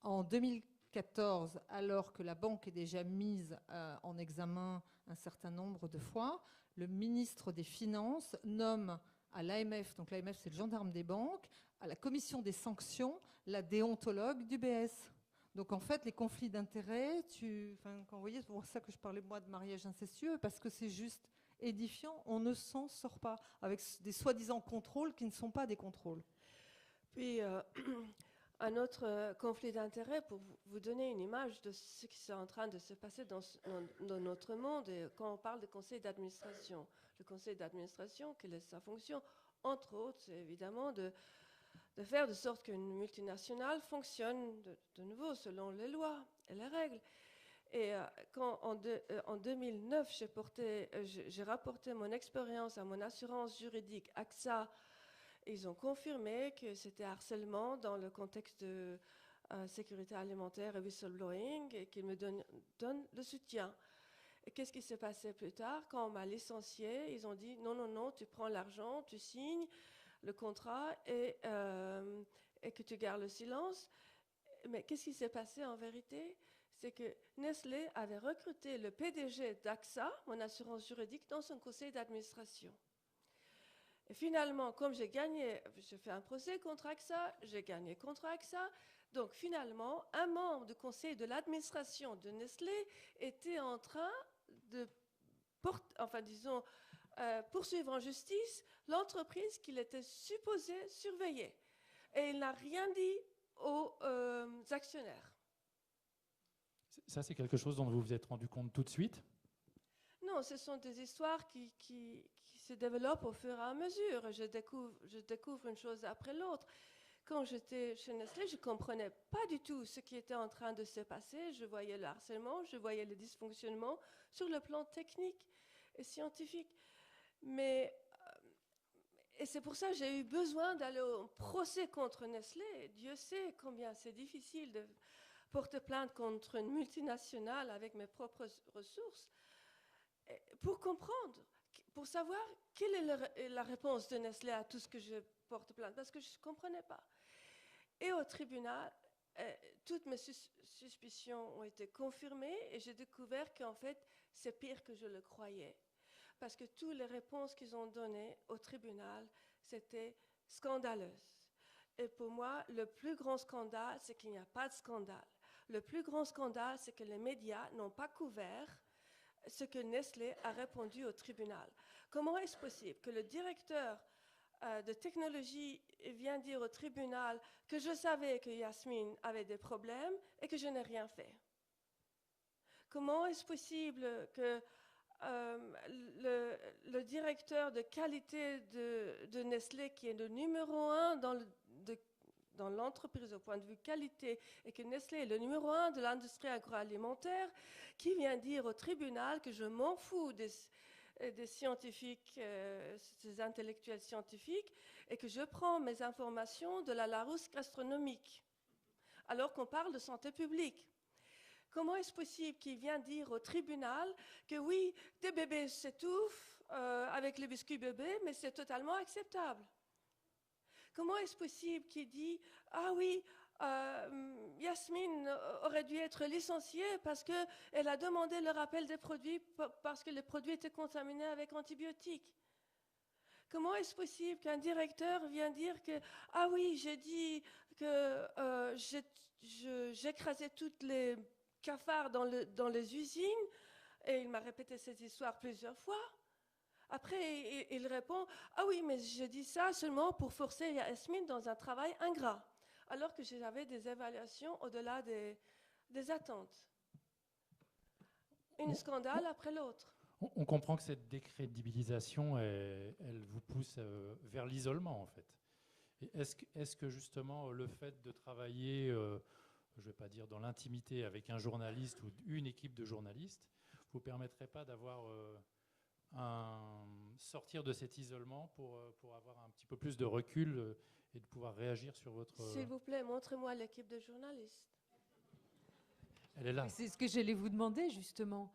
en 2014, alors que la banque est déjà mise en examen un certain nombre de fois, le ministre des Finances nomme à l'AMF, donc l'AMF c'est le gendarme des banques, à la commission des sanctions, la déontologue d'UBS. Donc en fait, les conflits d'intérêts, quand vous voyez, c'est pour ça que je parlais moi de mariage incestueux, parce que c'est juste édifiant, on ne s'en sort pas, avec des soi-disant contrôles qui ne sont pas des contrôles. Puis, un autre conflit d'intérêts, pour vous donner une image de ce qui est en train de se passer dans notre monde, et quand on parle de conseil d'administration. Le conseil d'administration, quelle est sa fonction? Entre autres, c'est évidemment de faire de sorte qu'une multinationale fonctionne de nouveau selon les lois et les règles. Et quand en 2009, j'ai rapporté mon expérience à mon assurance juridique AXA, ils ont confirmé que c'était harcèlement dans le contexte de sécurité alimentaire et whistleblowing et qu'ils me donnent le soutien. Et qu'est-ce qui s'est passé plus tard? Quand on m'a licencié, ils ont dit non, tu prends l'argent, tu signes le contrat et que tu gardes le silence. Mais qu'est-ce qui s'est passé en vérité? C'est que Nestlé avait recruté le PDG d'AXA, mon assurance juridique, dans son conseil d'administration. Et finalement, comme j'ai fait un procès contre AXA, j'ai gagné contre AXA. Donc finalement, un membre du conseil de l'administration de Nestlé était en train de poursuivre en justice l'entreprise qu'il était supposé surveiller. Et il n'a rien dit aux actionnaires. Ça, c'est quelque chose dont vous vous êtes rendu compte tout de suite? Non, ce sont des histoires qui se développent au fur et à mesure. Je découvre une chose après l'autre. Quand j'étais chez Nestlé, je ne comprenais pas du tout ce qui était en train de se passer. Je voyais le harcèlement, je voyais le dysfonctionnement sur le plan technique et scientifique. Et c'est pour ça que j'ai eu besoin d'aller au procès contre Nestlé. Dieu sait combien c'est difficile de porter plainte contre une multinationale avec mes propres ressources. Pour comprendre, pour savoir quelle est la réponse de Nestlé à tout ce que je porte plainte, parce que je ne comprenais pas. Et au tribunal, toutes mes suspicions ont été confirmées et j'ai découvert qu'en fait, c'est pire que je le croyais. Parce que toutes les réponses qu'ils ont données au tribunal, c'était scandaleuses. Et pour moi, le plus grand scandale, c'est qu'il n'y a pas de scandale. Le plus grand scandale, c'est que les médias n'ont pas couvert ce que Nestlé a répondu au tribunal. Comment est-ce possible que le directeur de technologie vient dire au tribunal que je savais que Yasmine avait des problèmes et que je n'ai rien fait? Comment est-ce possible que le directeur de qualité de Nestlé, qui est le numéro 1 dans l'entreprise au point de vue qualité, et que Nestlé est le numéro 1 de l'industrie agroalimentaire, qui vient dire au tribunal que je m'en fous des scientifiques, des intellectuels scientifiques, et que je prends mes informations de la Larousse gastronomique, alors qu'on parle de santé publique. Comment est-ce possible qu'il vient dire au tribunal que oui, des bébés s'étouffent avec les biscuits bébés, mais c'est totalement acceptable? Comment est-ce possible qu'il dit « Ah oui, Yasmine aurait dû être licenciée parce qu'elle a demandé le rappel des produits parce que les produits étaient contaminés avec antibiotiques ». Comment est-ce possible qu'un directeur vienne dire que « Ah oui, j'ai dit que j'écrasais toutes les cafards dans les usines », et il m'a répété cette histoire plusieurs fois. Après, il répond « Ah oui, mais j'ai dit ça seulement pour forcer Yasmine dans un travail ingrat », alors que j'avais des évaluations au-delà des attentes. Un scandale après l'autre. On comprend que cette décrédibilisation, elle vous pousse vers l'isolement, en fait. Et est-ce que justement le fait de travailler, je ne vais pas dire dans l'intimité avec un journaliste ou une équipe de journalistes, vous permettrait pas d'avoir sortir de cet isolement pour avoir un petit peu plus de recul et de pouvoir réagir sur votre... S'il vous plaît, montrez-moi l'équipe de journalistes. Elle est là. C'est ce que j'allais vous demander, justement.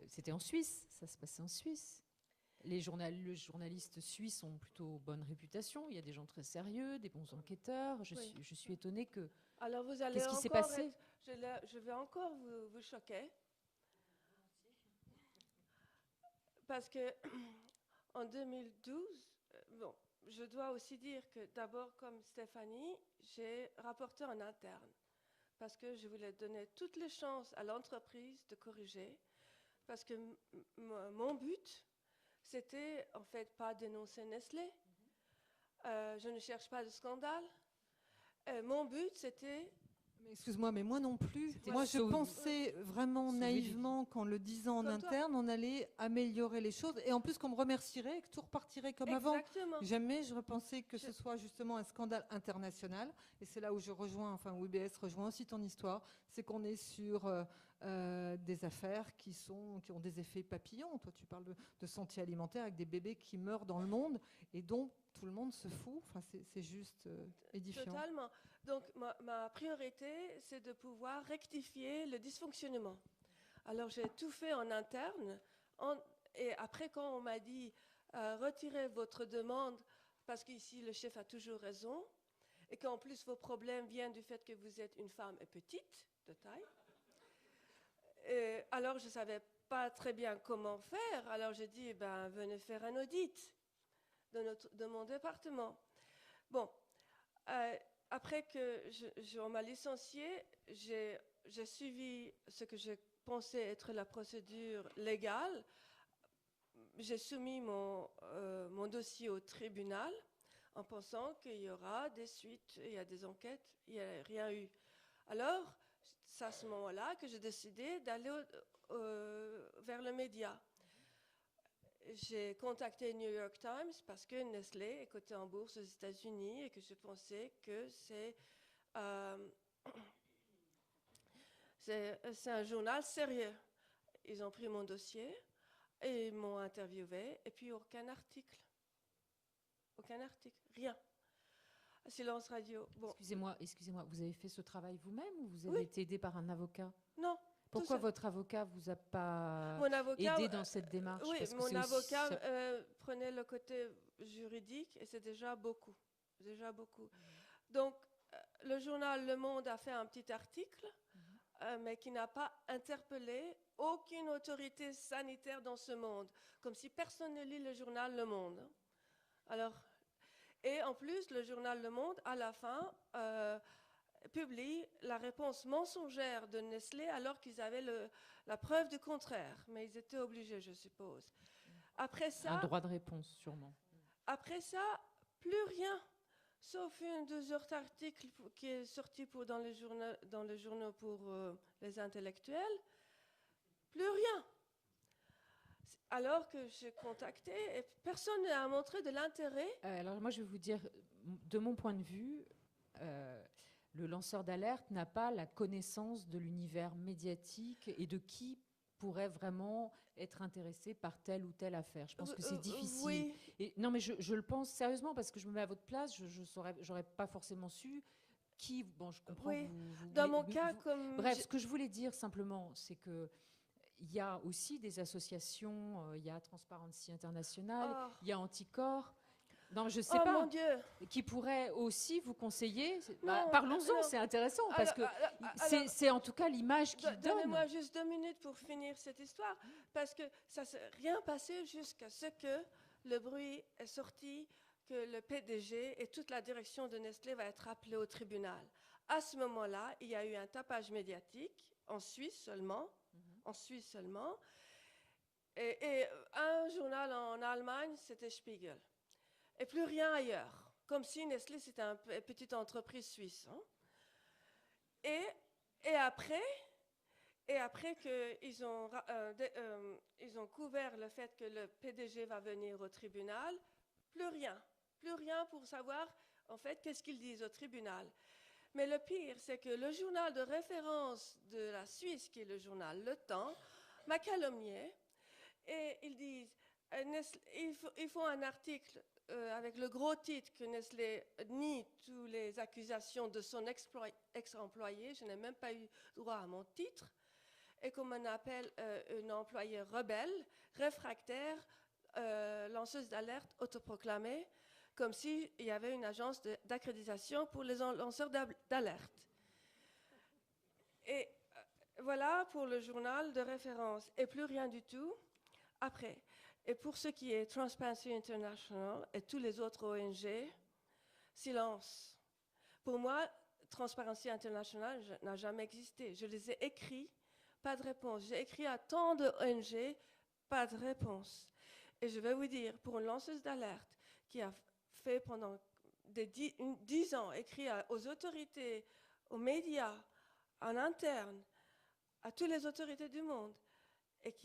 C'était en Suisse, ça se passait en Suisse. Les journalistes suisses ont plutôt bonne réputation. Il y a des gens très sérieux, des bons enquêteurs. Je suis étonnée que... Alors vous allez Qu'est-ce qui s'est encore passé? je vais encore vous choquer. Parce que en 2012, bon, je dois aussi dire que d'abord, comme Stéphanie, j'ai rapporté en interne. Parce que je voulais donner toutes les chances à l'entreprise de corriger. Parce que mon but, c'était en fait pas dénoncer Nestlé. Je ne cherche pas de scandale. Mon but, c'était... Excuse-moi, mais moi non plus. C'était Moi, je pensais vraiment naïvement qu'en le disant en interne, on allait améliorer les choses. Et en plus, qu'on me remercierait et que tout repartirait comme avant. Exactement. Jamais je repensais que ce soit justement un scandale international. Et c'est là où je rejoins, enfin, où UBS rejoint aussi ton histoire. C'est qu'on est sur des affaires qui ont des effets papillons. Toi, tu parles de santé alimentaire avec des bébés qui meurent dans le monde et dont tout le monde se fout. Enfin, c'est juste édifiant. Totalement. Donc, ma priorité, c'est de pouvoir rectifier le dysfonctionnement. Alors, j'ai tout fait en interne. Et après, quand on m'a dit retirez votre demande, parce qu'ici, le chef a toujours raison, et qu'en plus, vos problèmes viennent du fait que vous êtes une femme petite, de taille. Alors, je ne savais pas très bien comment faire. Alors, j'ai dit, venez faire un audit de mon département. Bon. Après qu'on m'a licenciée, j'ai suivi ce que je pensais être la procédure légale. J'ai soumis mon dossier au tribunal en pensant qu'il y aura des suites, il y a des enquêtes, il n'y a rien eu. Alors, c'est à ce moment-là que j'ai décidé d'aller vers le média. J'ai contacté New York Times parce que Nestlé est coté en bourse aux États-Unis et que je pensais que c'est un journal sérieux. Ils ont pris mon dossier et ils m'ont interviewé et puis aucun article, rien. Silence radio. Bon. Excusez-moi, vous avez fait ce travail vous-même ou vous avez été aidé par un avocat? Non. Pourquoi votre avocat vous a pas aidé dans cette démarche? Oui, mon avocat prenait le côté juridique et c'est déjà beaucoup. Donc, le journal Le Monde a fait un petit article, mais qui n'a pas interpellé aucune autorité sanitaire dans ce monde, comme si personne ne lit le journal Le Monde. Alors, et en plus, le journal Le Monde, à la fin, publie la réponse mensongère de Nestlé alors qu'ils avaient la preuve du contraire. Mais ils étaient obligés, je suppose. Après ça, Un droit de réponse, sûrement. après ça, plus rien, sauf une 2 heures d'article qui est sorti dans les journaux pour les intellectuels. Plus rien. Alors que j'ai contacté et personne n'a montré de l'intérêt. Alors moi, je vais vous dire, de mon point de vue, le lanceur d'alerte n'a pas la connaissance de l'univers médiatique et de qui pourrait vraiment être intéressé par telle ou telle affaire. Je pense que c'est difficile. Oui. Et, non, mais je le pense sérieusement parce que je me mets à votre place, j'aurais pas forcément su qui. Bon, je comprends. Oui. Vous Dans voulez- mon vous- cas, vous- comme... Bref, ce que je voulais dire simplement, c'est que il y a aussi des associations, il y a Transparency International, Oh. il y a Anticorps. Non, je sais Oh pas, mon Dieu. qui pourraient aussi vous conseiller. Non, Parlons-en, non. c'est intéressant parce que Alors, c'est en tout cas l'image qu'ils donnent. donnez-moi juste 2 minutes pour finir cette histoire, parce que ça ne s'est rien passé jusqu'à ce que le bruit est sorti, que le PDG et toute la direction de Nestlé va être appelés au tribunal. À ce moment-là, il y a eu un tapage médiatique, en Suisse seulement, et un journal en Allemagne, c'était Spiegel. Et plus rien ailleurs, comme si Nestlé c'était une petite entreprise suisse. Hein. Et après qu'ils ils ont couvert le fait que le PDG va venir au tribunal, plus rien pour savoir en fait qu'est-ce qu'ils disent au tribunal. Mais le pire, c'est que le journal de référence de la Suisse, qui est le journal Le Temps, m'a calomnié et ils disent, ils font un article avec le gros titre que Nestlé nie toutes les accusations de son ex-employé. Je n'ai même pas eu droit à mon titre. Et comme on appelle une employée rebelle, réfractaire, lanceuse d'alerte autoproclamée, comme s'il y avait une agence d'accréditation pour les lanceurs d'alerte. Et voilà pour le journal de référence. Et plus rien du tout après. Et pour ce qui est Transparency International et tous les autres ONG, silence. Pour moi, Transparency International n'a jamais existé. Je les ai écrits, pas de réponse. J'ai écrit à tant de ONG, pas de réponse. Et je vais vous dire, pour une lanceuse d'alerte qui a fait pendant 10 ans, écrit aux autorités, aux médias, en interne, à toutes les autorités du monde, et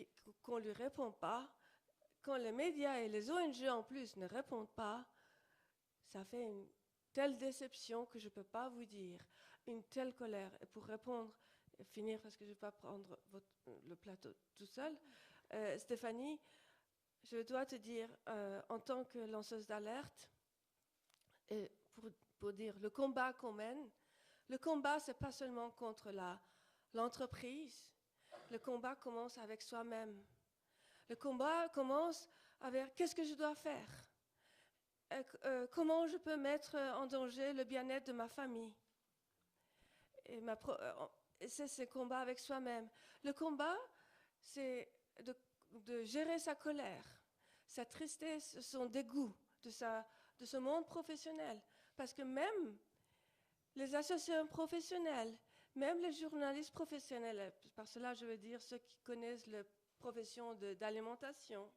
qu'on ne lui répond pas, quand les médias et les ONG en plus ne répondent pas, ça fait une telle déception que je ne peux pas vous dire, une telle colère. Et pour répondre, et finir parce que je ne vais pas prendre le plateau tout seul, Stéphanie, je dois te dire, en tant que lanceuse d'alerte, et pour dire le combat qu'on mène, le combat, ce n'est pas seulement contre l'entreprise, le combat commence avec soi-même. Le combat commence avec qu'est-ce que je dois faire, comment je peux mettre en danger le bien-être de ma famille. Et c'est ce combat avec soi-même. Le combat, c'est de gérer sa colère, sa tristesse, son dégoût de ce monde professionnel. Parce que même les associations professionnelles, même les journalistes professionnels, par cela je veux dire ceux qui connaissent la profession d'alimentation,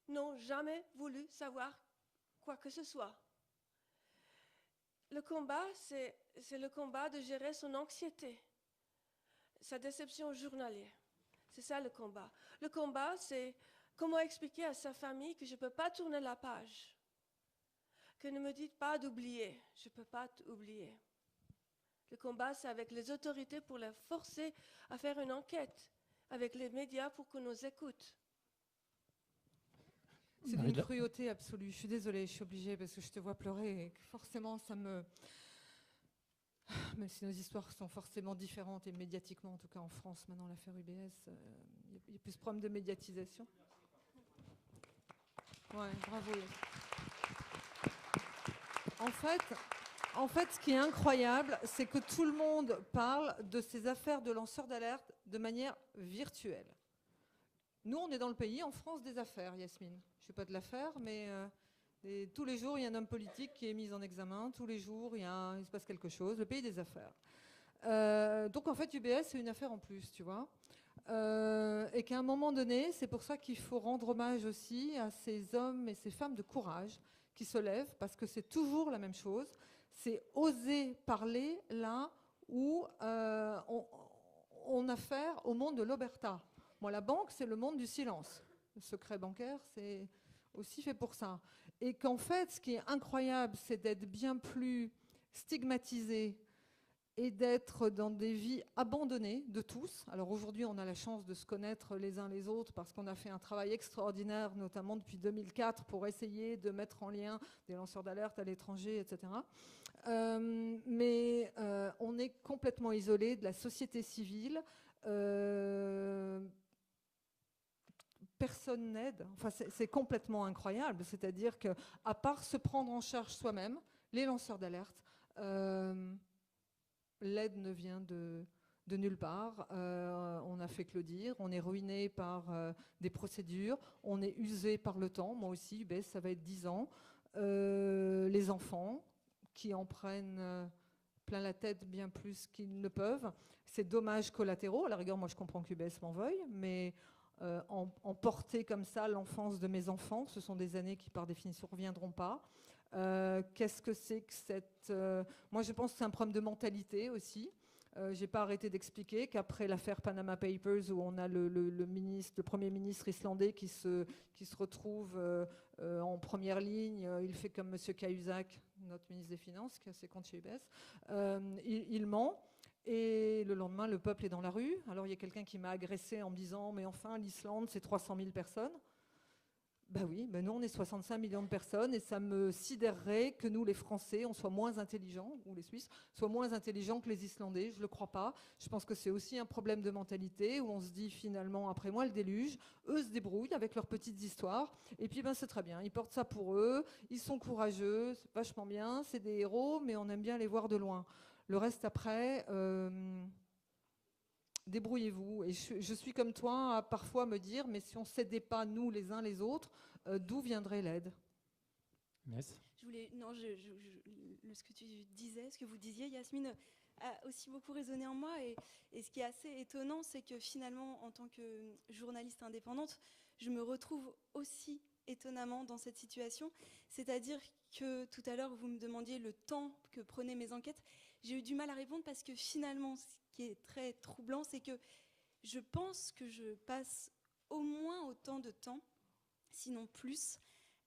n'ont jamais voulu savoir quoi que ce soit. Le combat, c'est le combat de gérer son anxiété, sa déception journalière. C'est ça le combat. Le combat, c'est comment expliquer à sa famille que je ne peux pas tourner la page, que ne me dites pas d'oublier, je ne peux pas oublier. Le combat, c'est avec les autorités pour les forcer à faire une enquête, avec les médias pour qu'on nous écoute. C'est d'une cruauté absolue. Je suis désolée, je suis obligée parce que je te vois pleurer et que forcément ça me... Même si nos histoires sont forcément différentes et médiatiquement, en tout cas en France, maintenant l'affaire UBS, il y a plus de problèmes de médiatisation. Ouais, bravo. En fait, ce qui est incroyable, c'est que tout le monde parle de ces affaires de lanceurs d'alerte de manière virtuelle. Nous, on est dans le pays, en France, des affaires, Yasmine. Je ne sais pas de l'affaire, mais Et tous les jours, il y a un homme politique qui est mis en examen. Tous les jours, il se passe quelque chose. Le pays des affaires. Donc en fait, UBS, c'est une affaire en plus, tu vois. Et qu'à un moment donné, c'est pour ça qu'il faut rendre hommage aussi à ces hommes et ces femmes de courage qui se lèvent, parce que c'est toujours la même chose. C'est oser parler là où on a affaire au monde de l'omerta. Moi, la banque, c'est le monde du silence. Le secret bancaire, c'est aussi fait pour ça. Et qu'en fait, ce qui est incroyable, c'est d'être bien plus stigmatisé et d'être dans des vies abandonnées de tous. Alors aujourd'hui, on a la chance de se connaître les uns les autres parce qu'on a fait un travail extraordinaire, notamment depuis 2004, pour essayer de mettre en lien des lanceurs d'alerte à l'étranger, etc. Mais on est complètement isolé de la société civile. Personne n'aide. Enfin, c'est complètement incroyable. C'est-à-dire qu'à part se prendre en charge soi-même, les lanceurs d'alerte, l'aide ne vient de nulle part. On n'a fait que le dire. On est ruiné par des procédures. On est usé par le temps. Moi aussi, ça va être 10 ans. Les enfants qui en prennent plein la tête bien plus qu'ils ne peuvent. C'est dommages collatéraux. À la rigueur, moi, je comprends qu'UBS m'en veuille, mais emporter comme ça l'enfance de mes enfants, ce sont des années qui, par définition, ne reviendront pas. Qu'est-ce que c'est que cette... moi, je pense que c'est un problème de mentalité aussi. Je n'ai pas arrêté d'expliquer qu'après l'affaire Panama Papers, où on a le Premier ministre islandais qui se retrouve en première ligne, il fait comme M. Cahuzac, notre ministre des Finances, qui a ses comptes chez UBS, il ment. Et le lendemain, le peuple est dans la rue. Alors, il y a quelqu'un qui m'a agressé en me disant « Mais enfin, l'Islande, c'est 300 000 personnes ». Ben oui, nous on est 65 millions de personnes et ça me sidérerait que nous les Français, on soit moins intelligents, ou les Suisses, soient moins intelligents que les Islandais, je ne le crois pas. Je pense que c'est aussi un problème de mentalité où on se dit finalement, après moi le déluge, eux se débrouillent avec leurs petites histoires et puis c'est très bien, ils portent ça pour eux, ils sont courageux, c'est vachement bien, c'est des héros, mais on aime bien les voir de loin. Le reste après... débrouillez-vous. Et je suis comme toi à parfois me dire, mais si on ne s'aidait pas nous les uns les autres, d'où viendrait l'aide? Yes. Ce que tu disais, ce que vous disiez, Yasmine, a aussi beaucoup résonné en moi. Et ce qui est assez étonnant, c'est que finalement, en tant que journaliste indépendante, je me retrouve aussi étonnamment dans cette situation. C'est-à-dire que tout à l'heure, vous me demandiez le temps que prenaient mes enquêtes. J'ai eu du mal à répondre parce que finalement, ce qui est très troublant, c'est que je pense que je passe au moins autant de temps, sinon plus,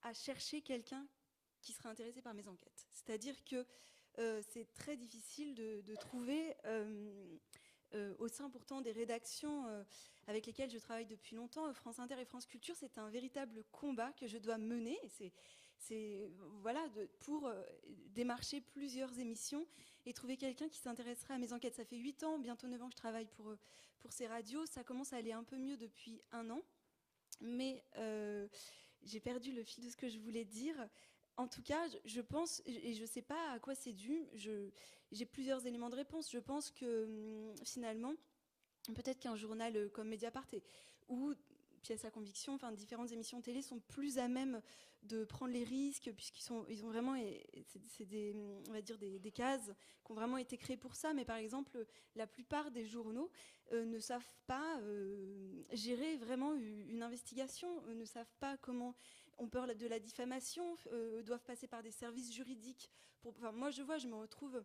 à chercher quelqu'un qui serait intéressé par mes enquêtes. C'est-à-dire que c'est très difficile de trouver, au sein pourtant des rédactions avec lesquelles je travaille depuis longtemps, France Inter et France Culture, c'est un véritable combat que je dois mener. Pour démarcher plusieurs émissions et trouver quelqu'un qui s'intéresserait à mes enquêtes. Ça fait 8 ans, bientôt 9 ans que je travaille pour ces radios. Ça commence à aller un peu mieux depuis 1 an. Mais j'ai perdu le fil de ce que je voulais dire. En tout cas, je pense, et je ne sais pas à quoi c'est dû, j'ai plusieurs éléments de réponse. Je pense que finalement, peut-être qu'un journal comme Mediapart ou Pièces à conviction, enfin différentes émissions télé sont plus à même de prendre les risques puisqu'ils ont vraiment, c'est on va dire des cases qui ont vraiment été créées pour ça. Mais par exemple, la plupart des journaux ne savent pas gérer vraiment une investigation, ne savent pas comment on peur de la diffamation, doivent passer par des services juridiques. Moi, je me retrouve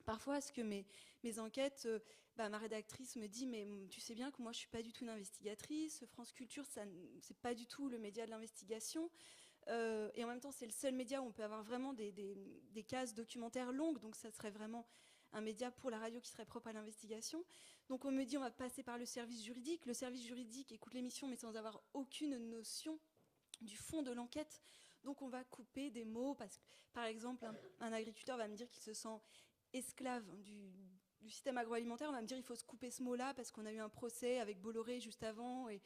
parfois à ce que mes enquêtes, ma rédactrice me dit « mais tu sais bien que moi je suis pas du tout une investigatrice, France Culture, c'est pas du tout le média de l'investigation ». Et en même temps, c'est le seul média où on peut avoir vraiment des cases documentaires longues, donc ça serait vraiment un média pour la radio qui serait propre à l'investigation. Donc on me dit on va passer par le service juridique. Le service juridique écoute l'émission mais sans avoir aucune notion du fond de l'enquête. Donc on va couper des mots parce que, par exemple, un agriculteur va me dire qu'il se sent esclave du système agroalimentaire. On va me dire il faut se couper ce mot-là parce qu'on a eu un procès avec Bolloré juste avant et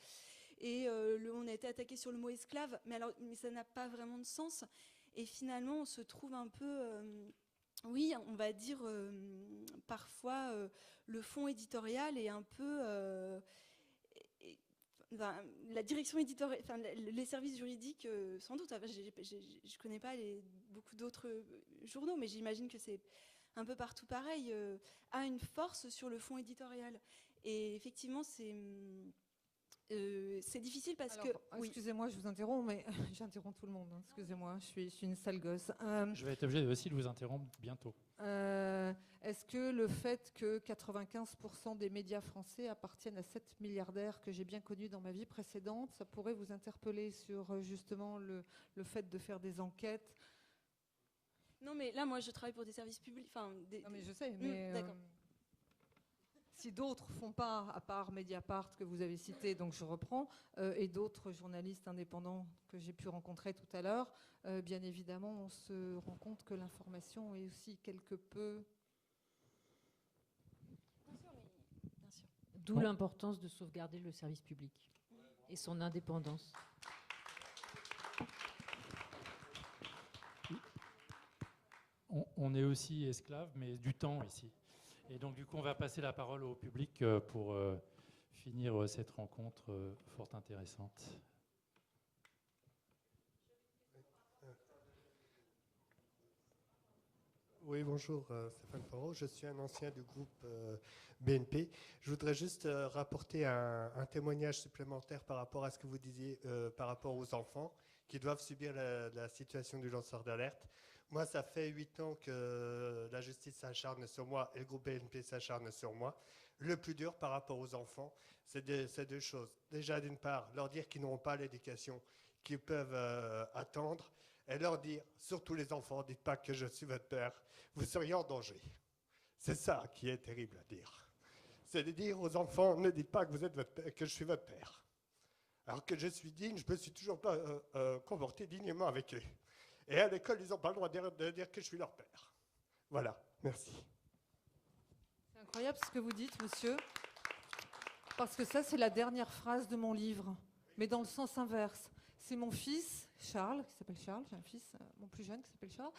on a été attaqué sur le mot esclave, mais ça n'a pas vraiment de sens. Et finalement, on se trouve un peu, oui, on va dire parfois le fond éditorial est un peu, la direction éditoriale, enfin, les services juridiques, sans doute. Enfin, je ne connais pas beaucoup d'autres journaux, mais j'imagine que c'est un peu partout pareil, a une force sur le fond éditorial. Et effectivement, c'est difficile parce que... Excusez-moi, je vous interromps, mais j'interromps tout le monde. Hein, excusez-moi, je suis une sale gosse. Je vais être obligé aussi de vous interrompre bientôt. Est-ce que le fait que 95% des médias français appartiennent à 7 milliardaires que j'ai bien connus dans ma vie précédente, ça pourrait vous interpeller sur justement le fait de faire des enquêtes? Non, mais là, moi, je travaille pour des services publics. Non, mais je sais, mais si d'autres font pas, à part Mediapart que vous avez cité, donc je reprends, et d'autres journalistes indépendants que j'ai pu rencontrer tout à l'heure, bien évidemment, on se rend compte que l'information est aussi quelque peu... Bien sûr. D'où l'importance de sauvegarder le service public et son indépendance. On est aussi esclaves, mais du temps ici. Et donc, du coup, on va passer la parole au public pour finir cette rencontre fort intéressante. Oui, bonjour, Stéphane Poirot. Je suis un ancien du groupe BNP. Je voudrais juste rapporter un témoignage supplémentaire par rapport à ce que vous disiez par rapport aux enfants qui doivent subir la situation du lanceur d'alerte. Moi, ça fait 8 ans que la justice s'acharne sur moi et le groupe BNP s'acharne sur moi. Le plus dur par rapport aux enfants, c'est deux choses. Déjà, d'une part, leur dire qu'ils n'auront pas l'éducation qu'ils peuvent attendre, et leur dire, surtout les enfants, dites pas que je suis votre père, vous seriez en danger. C'est ça qui est terrible à dire. C'est de dire aux enfants, ne dites pas que, vous êtes votre père, que je suis votre père. Alors que je suis digne, je ne me suis toujours pas comporté dignement avec eux. Et à l'école, ils n'ont pas le droit de dire que je suis leur père. Voilà, merci. C'est incroyable ce que vous dites, monsieur. Parce que ça, c'est la dernière phrase de mon livre, mais dans le sens inverse. C'est mon fils, Charles, qui s'appelle Charles, j'ai un fils, mon plus jeune, qui s'appelle Charles,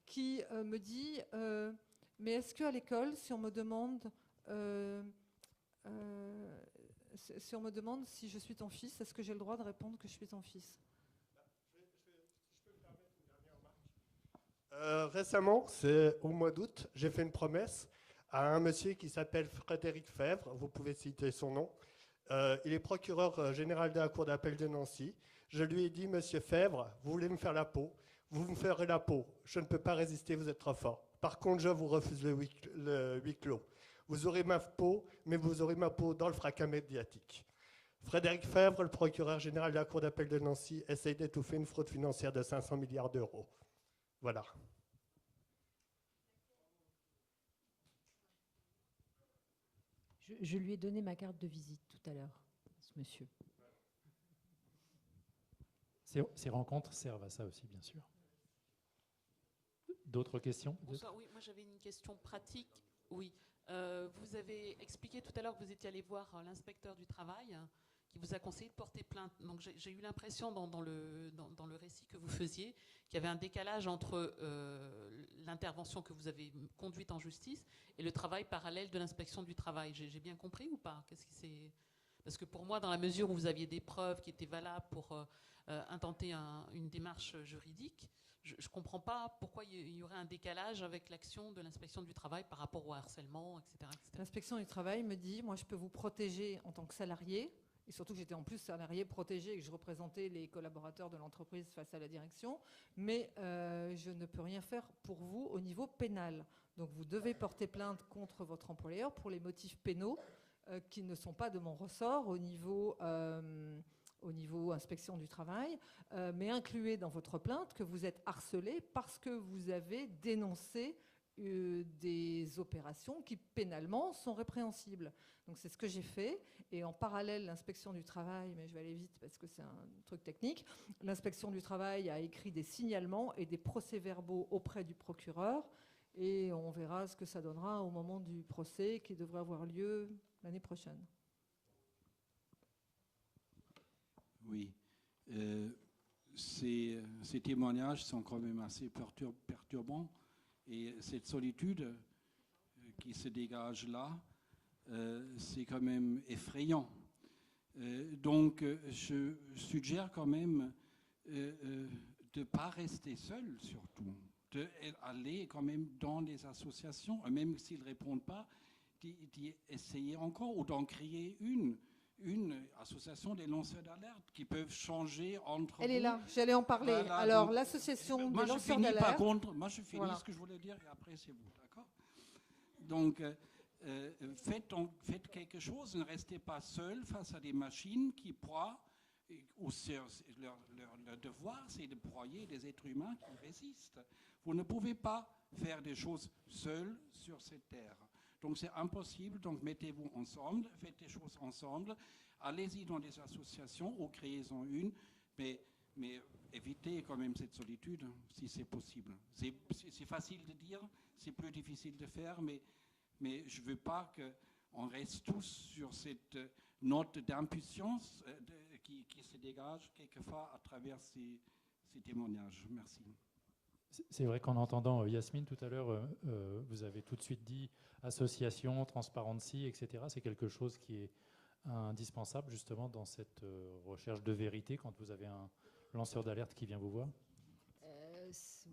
qui me dit mais est-ce qu'à l'école, si on me demande si je suis ton fils, est-ce que j'ai le droit de répondre que je suis ton fils? Je peux me permettre une dernière remarque. Récemment, c'est au mois d'août, j'ai fait une promesse à un monsieur qui s'appelle Frédéric Fèvre, vous pouvez citer son nom. Il est procureur général de la Cour d'appel de Nancy. Je lui ai dit, monsieur Fèvre, vous voulez me faire la peau, vous me ferez la peau. Je ne peux pas résister, vous êtes trop fort. Par contre, je vous refuse le huis clos. Vous aurez ma peau, mais vous aurez ma peau dans le fracas médiatique. Frédéric Fèvre, le procureur général de la Cour d'appel de Nancy, essaye d'étouffer une fraude financière de 500 milliards d'euros. Voilà. Je lui ai donné ma carte de visite tout à l'heure, ce monsieur. Ces rencontres servent à ça aussi, bien sûr. D'autres questions? Bonsoir, oui, moi j'avais une question pratique. Oui, vous avez expliqué tout à l'heure que vous étiez allé voir l'inspecteur du travail qui vous a conseillé de porter plainte. Donc j'ai eu l'impression dans le récit que vous faisiez qu'il y avait un décalage entre l'intervention que vous avez conduite en justice et le travail parallèle de l'inspection du travail. J'ai bien compris ou pas? Qu'est-ce qui s'est... Parce que pour moi, dans la mesure où vous aviez des preuves qui étaient valables pour intenter une démarche juridique, je ne comprends pas pourquoi il y aurait un décalage avec l'action de l'inspection du travail par rapport au harcèlement, etc. L'inspection du travail me dit, moi je peux vous protéger en tant que salarié, et surtout que j'étais en plus salarié protégé et que je représentais les collaborateurs de l'entreprise face à la direction, mais je ne peux rien faire pour vous au niveau pénal. Donc vous devez porter plainte contre votre employeur pour les motifs pénaux qui ne sont pas de mon ressort au niveau inspection du travail, mais incluez dans votre plainte que vous êtes harcelé parce que vous avez dénoncé des opérations qui pénalement sont répréhensibles. Donc c'est ce que j'ai fait, et en parallèle l'inspection du travail, mais je vais aller vite parce que c'est un truc technique, l'inspection du travail a écrit des signalements et des procès-verbaux auprès du procureur, et on verra ce que ça donnera au moment du procès qui devrait avoir lieu l'année prochaine. Oui, ces témoignages sont quand même assez perturbants, et cette solitude qui se dégage là, c'est quand même effrayant. Donc, je suggère quand même de ne pas rester seul, surtout, d'aller quand même dans les associations, même s'ils ne répondent pas, d'y essayer encore, ou d'en créer une association des lanceurs d'alerte qui peuvent changer entre Elle vous. est là, j'allais en parler. Voilà, Alors, donc, l'association moi, des je lanceurs finis par d'alerte. contre, moi je finis Voilà. ce que je voulais dire et après c'est vous, d'accord? Donc, faites quelque chose, ne restez pas seul face à des machines qui broient, ou leur devoir, c'est de broyer des êtres humains qui résistent. Vous ne pouvez pas faire des choses seuls sur cette terre. Donc c'est impossible, donc mettez-vous ensemble, faites des choses ensemble, allez-y dans des associations ou créez-en une, mais évitez quand même cette solitude, si c'est possible. C'est facile de dire, c'est plus difficile de faire, mais je ne veux pas qu'on reste tous sur cette note d'impuissance qui se dégage quelquefois à travers ces témoignages. Merci. C'est vrai qu'en entendant Yasmine tout à l'heure, vous avez tout de suite dit association, transparency, etc. C'est quelque chose qui est indispensable justement dans cette recherche de vérité quand vous avez un lanceur d'alerte qui vient vous voir.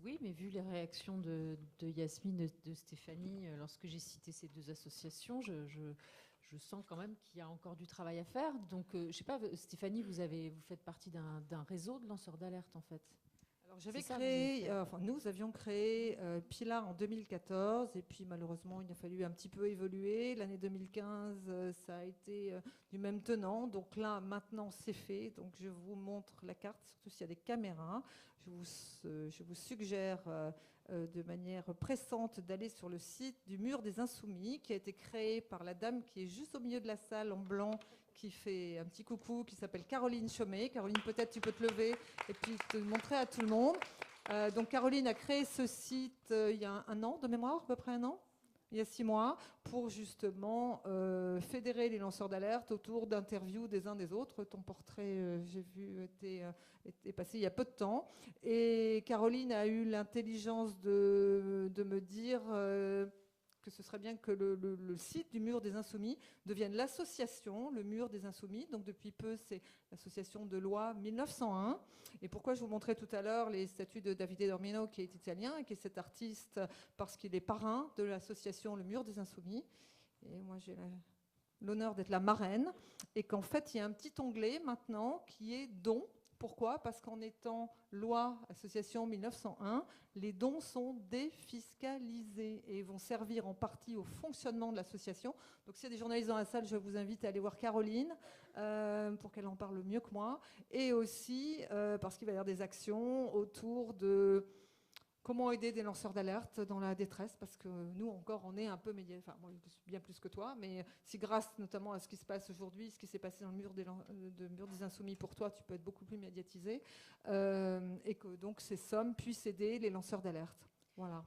Oui, mais vu les réactions de Yasmine et de Stéphanie, lorsque j'ai cité ces deux associations, je sens quand même qu'il y a encore du travail à faire. Donc, je ne sais pas, Stéphanie, vous faites partie d'un réseau de lanceurs d'alerte, en fait. Alors, nous avions créé Pila en 2014, et puis malheureusement, il a fallu un petit peu évoluer. L'année 2015, ça a été du même tenant. Donc là, maintenant, c'est fait. Donc, je vous montre la carte, surtout s'il y a des caméras. Je vous suggère de manière pressante d'aller sur le site du Mur des Insoumis, qui a été créé par la dame qui est juste au milieu de la salle en blanc, qui fait un petit coucou, qui s'appelle Caroline Chaumet. Caroline, peut-être tu peux te lever et puis te montrer à tout le monde. Donc Caroline a créé ce site il y a un an, de mémoire, à peu près un an, il y a 6 mois, pour justement fédérer les lanceurs d'alerte autour d'interviews des uns des autres. Ton portrait, j'ai vu, était passé il y a peu de temps. Et Caroline a eu l'intelligence de me dire que ce serait bien que le site du Mur des Insoumis devienne l'association, le Mur des Insoumis. Donc depuis peu, c'est l'association de loi 1901. Et pourquoi je vous montrais tout à l'heure les statuts de Davide Dormino, qui est italien et qui est cet artiste, parce qu'il est parrain de l'association Le Mur des Insoumis. Et moi, j'ai l'honneur d'être la marraine. Et qu'en fait, il y a un petit onglet maintenant qui est dons. Pourquoi ? Parce qu'en étant loi association 1901, les dons sont défiscalisés et vont servir en partie au fonctionnement de l'association. Donc s'il y a des journalistes dans la salle, je vous invite à aller voir Caroline pour qu'elle en parle mieux que moi. Et aussi parce qu'il va y avoir des actions autour de comment aider des lanceurs d'alerte dans la détresse, parce que nous encore on est un peu médias, enfin moi bien plus que toi, mais si grâce notamment à ce qui se passe aujourd'hui, ce qui s'est passé dans le mur des Insoumis pour toi, tu peux être beaucoup plus médiatisé, et que donc ces sommes puissent aider les lanceurs d'alerte. Voilà.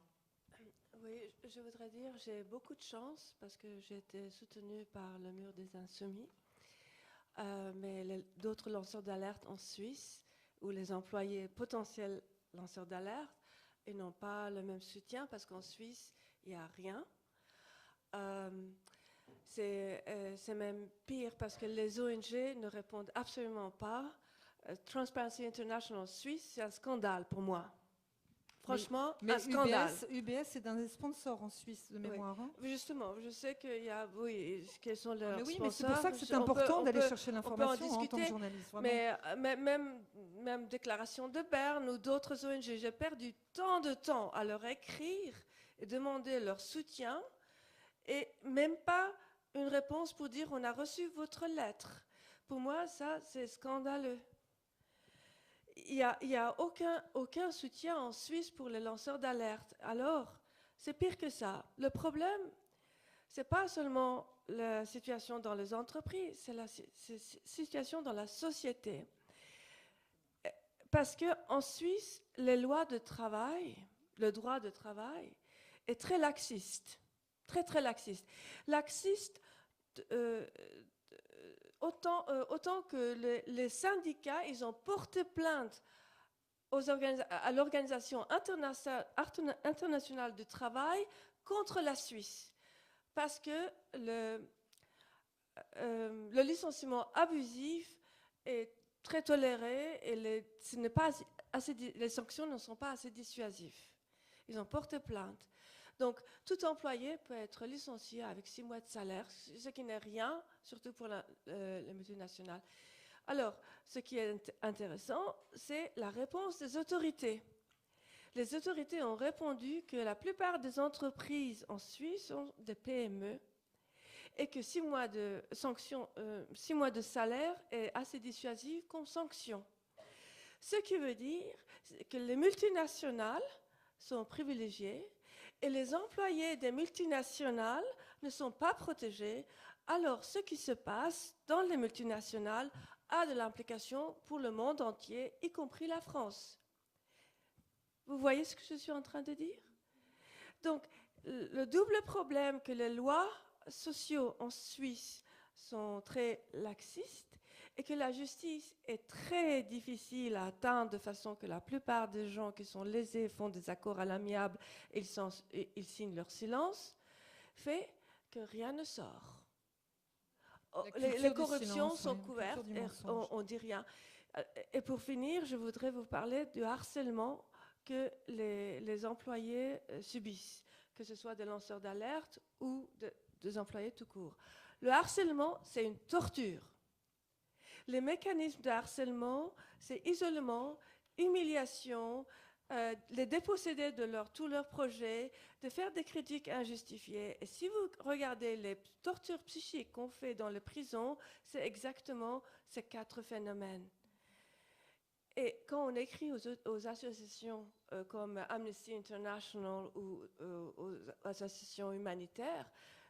Oui, je voudrais dire, j'ai beaucoup de chance parce que j'ai été soutenue par le Mur des Insoumis, mais d'autres lanceurs d'alerte en Suisse, ou les employés potentiels lanceurs d'alerte, ils n'ont pas le même soutien parce qu'en Suisse, il n'y a rien. C'est même pire parce que les ONG ne répondent absolument pas. Transparency International Suisse, c'est un scandale pour moi. Franchement, mais un scandale. UBS, c'est un des sponsors en Suisse de mémoire. Oui. Hein. Justement, je sais qu'il y a, oui, quels sont leurs mais oui, sponsors. mais c'est pour ça que c'est important d'aller chercher l'information en tant que journaliste. Mais même Déclaration de Berne ou d'autres ONG, j'ai perdu tant de temps à leur écrire et demander leur soutien et même pas une réponse pour dire on a reçu votre lettre. Pour moi, ça, c'est scandaleux. Il n'y a aucun soutien en Suisse pour les lanceurs d'alerte. Alors, c'est pire que ça. Le problème, ce n'est pas seulement la situation dans les entreprises, c'est la situation dans la société. Parce qu'en Suisse, les lois de travail, le droit de travail, est très laxiste. Très, très laxiste. Laxiste autant que les syndicats, ils ont porté plainte à l'Organisation internationale du travail contre la Suisse. Parce que le licenciement abusif est très toléré et les sanctions ne sont pas assez dissuasives. Ils ont porté plainte. Donc, tout employé peut être licencié avec 6 mois de salaire, ce qui n'est rien, surtout pour les multinationales. Alors, ce qui est intéressant, c'est la réponse des autorités. Les autorités ont répondu que la plupart des entreprises en Suisse sont des PME et que 6 mois de salaire est assez dissuasif comme sanction. Ce qui veut dire que les multinationales sont privilégiées et les employés des multinationales ne sont pas protégés. Alors, ce qui se passe dans les multinationales a de l'implication pour le monde entier, y compris la France. Vous voyez ce que je suis en train de dire? Donc, le double problème que les lois sociaux en Suisse sont très laxistes et que la justice est très difficile à atteindre de façon que la plupart des gens qui sont lésés font des accords à l'amiable et ils signent leur silence, fait que rien ne sort. Les corruptions sont couvertes et on ne dit rien. Et pour finir, je voudrais vous parler du harcèlement que les employés subissent, que ce soit des lanceurs d'alerte ou des employés tout court. Le harcèlement, c'est une torture. Les mécanismes de harcèlement, c'est isolement, humiliation, les déposséder de tous leurs projets, de faire des critiques injustifiées. Et si vous regardez les tortures psychiques qu'on fait dans les prisons, c'est exactement ces 4 phénomènes. Et quand on écrit aux associations comme Amnesty International ou aux associations humanitaires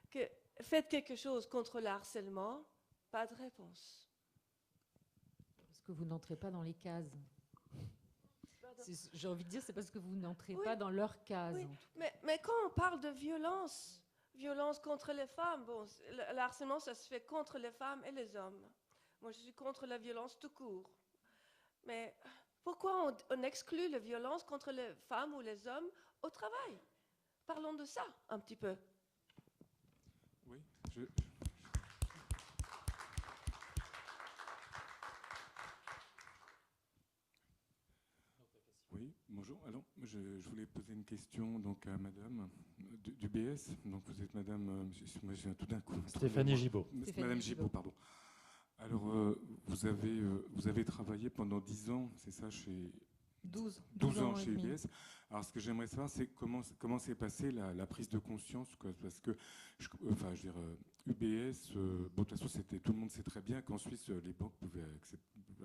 que faites quelque chose contre le harcèlement, pas de réponse. Parce que vous n'entrez pas dans les cases. J'ai envie de dire, c'est parce que vous n'entrez pas dans leurs cases. Oui, mais quand on parle de violence contre les femmes, bon, le harcèlement, ça se fait contre les femmes et les hommes. Moi, je suis contre la violence tout court. Mais pourquoi on exclut la violence contre les femmes ou les hommes au travail? Parlons de ça un petit peu. Oui, Oui, bonjour. Alors, je voulais poser une question donc, à madame du BS. Donc, vous êtes madame, moi je viens tout d'un coup. Stéphanie Gibault. Madame Gibault, pardon. Alors, vous avez travaillé pendant 10 ans, c'est ça, chez... 12 ans chez UBS. Alors, ce que j'aimerais savoir, c'est comment s'est passée la prise de conscience, quoi, parce que, UBS, bon, de toute façon, tout le monde sait très bien qu'en Suisse, les banques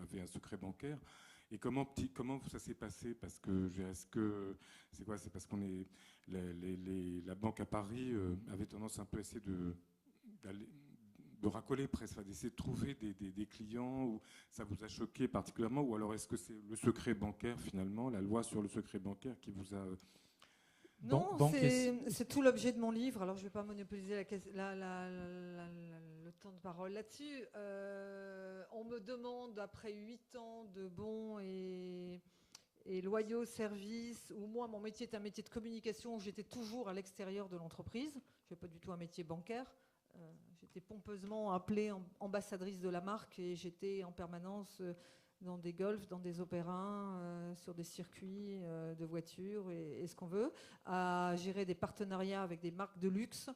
avaient un secret bancaire. Et comment ça s'est passé? Parce que c'est quoi? C'est parce qu'on est la banque à Paris avait tendance un peu à essayer de racoler presque, d'essayer de trouver des clients où ça vous a choqué particulièrement, ou alors est-ce que c'est le secret bancaire finalement, la loi sur le secret bancaire qui vous a... Non, c'est tout l'objet de mon livre, alors je ne vais pas monopoliser le temps de parole là-dessus. On me demande, après 8 ans de bons et loyaux services, où moi mon métier est un métier de communication, où j'étais toujours à l'extérieur de l'entreprise, je n'ai pas du tout un métier bancaire. J'étais pompeusement appelée ambassadrice de la marque et j'étais en permanence dans des golfs, dans des opéras, sur des circuits de voitures et ce qu'on veut, à gérer des partenariats avec des marques de luxe,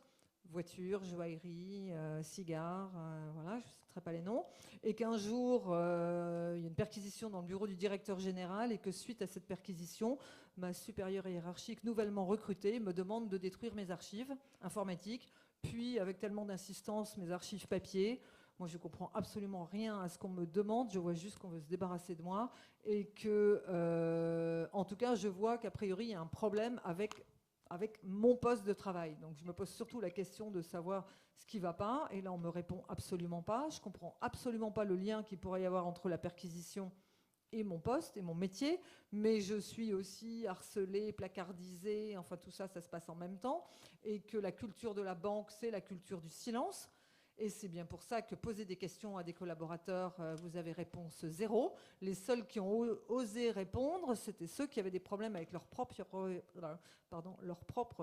voitures, joaillerie, cigares, voilà, je ne citerai pas les noms, et qu'un jour, il y a une perquisition dans le bureau du directeur général et que suite à cette perquisition, ma supérieure hiérarchique nouvellement recrutée me demande de détruire mes archives informatiques, puis avec tellement d'insistance mes archives papier. Moi, je ne comprends absolument rien à ce qu'on me demande, je vois juste qu'on veut se débarrasser de moi et que, en tout cas, je vois qu'a priori, il y a un problème avec mon poste de travail. Donc, je me pose surtout la question de savoir ce qui ne va pas et là, on ne me répond absolument pas. Je ne comprends absolument pas le lien qu'il pourrait y avoir entre la perquisition et mon poste et mon métier, mais je suis aussi harcelée, placardisée, enfin tout ça, ça se passe en même temps, et que la culture de la banque, c'est la culture du silence, Et c'est bien pour ça que poser des questions à des collaborateurs, vous avez réponse 0. Les seuls qui ont osé répondre, c'était ceux qui avaient des problèmes avec leur propre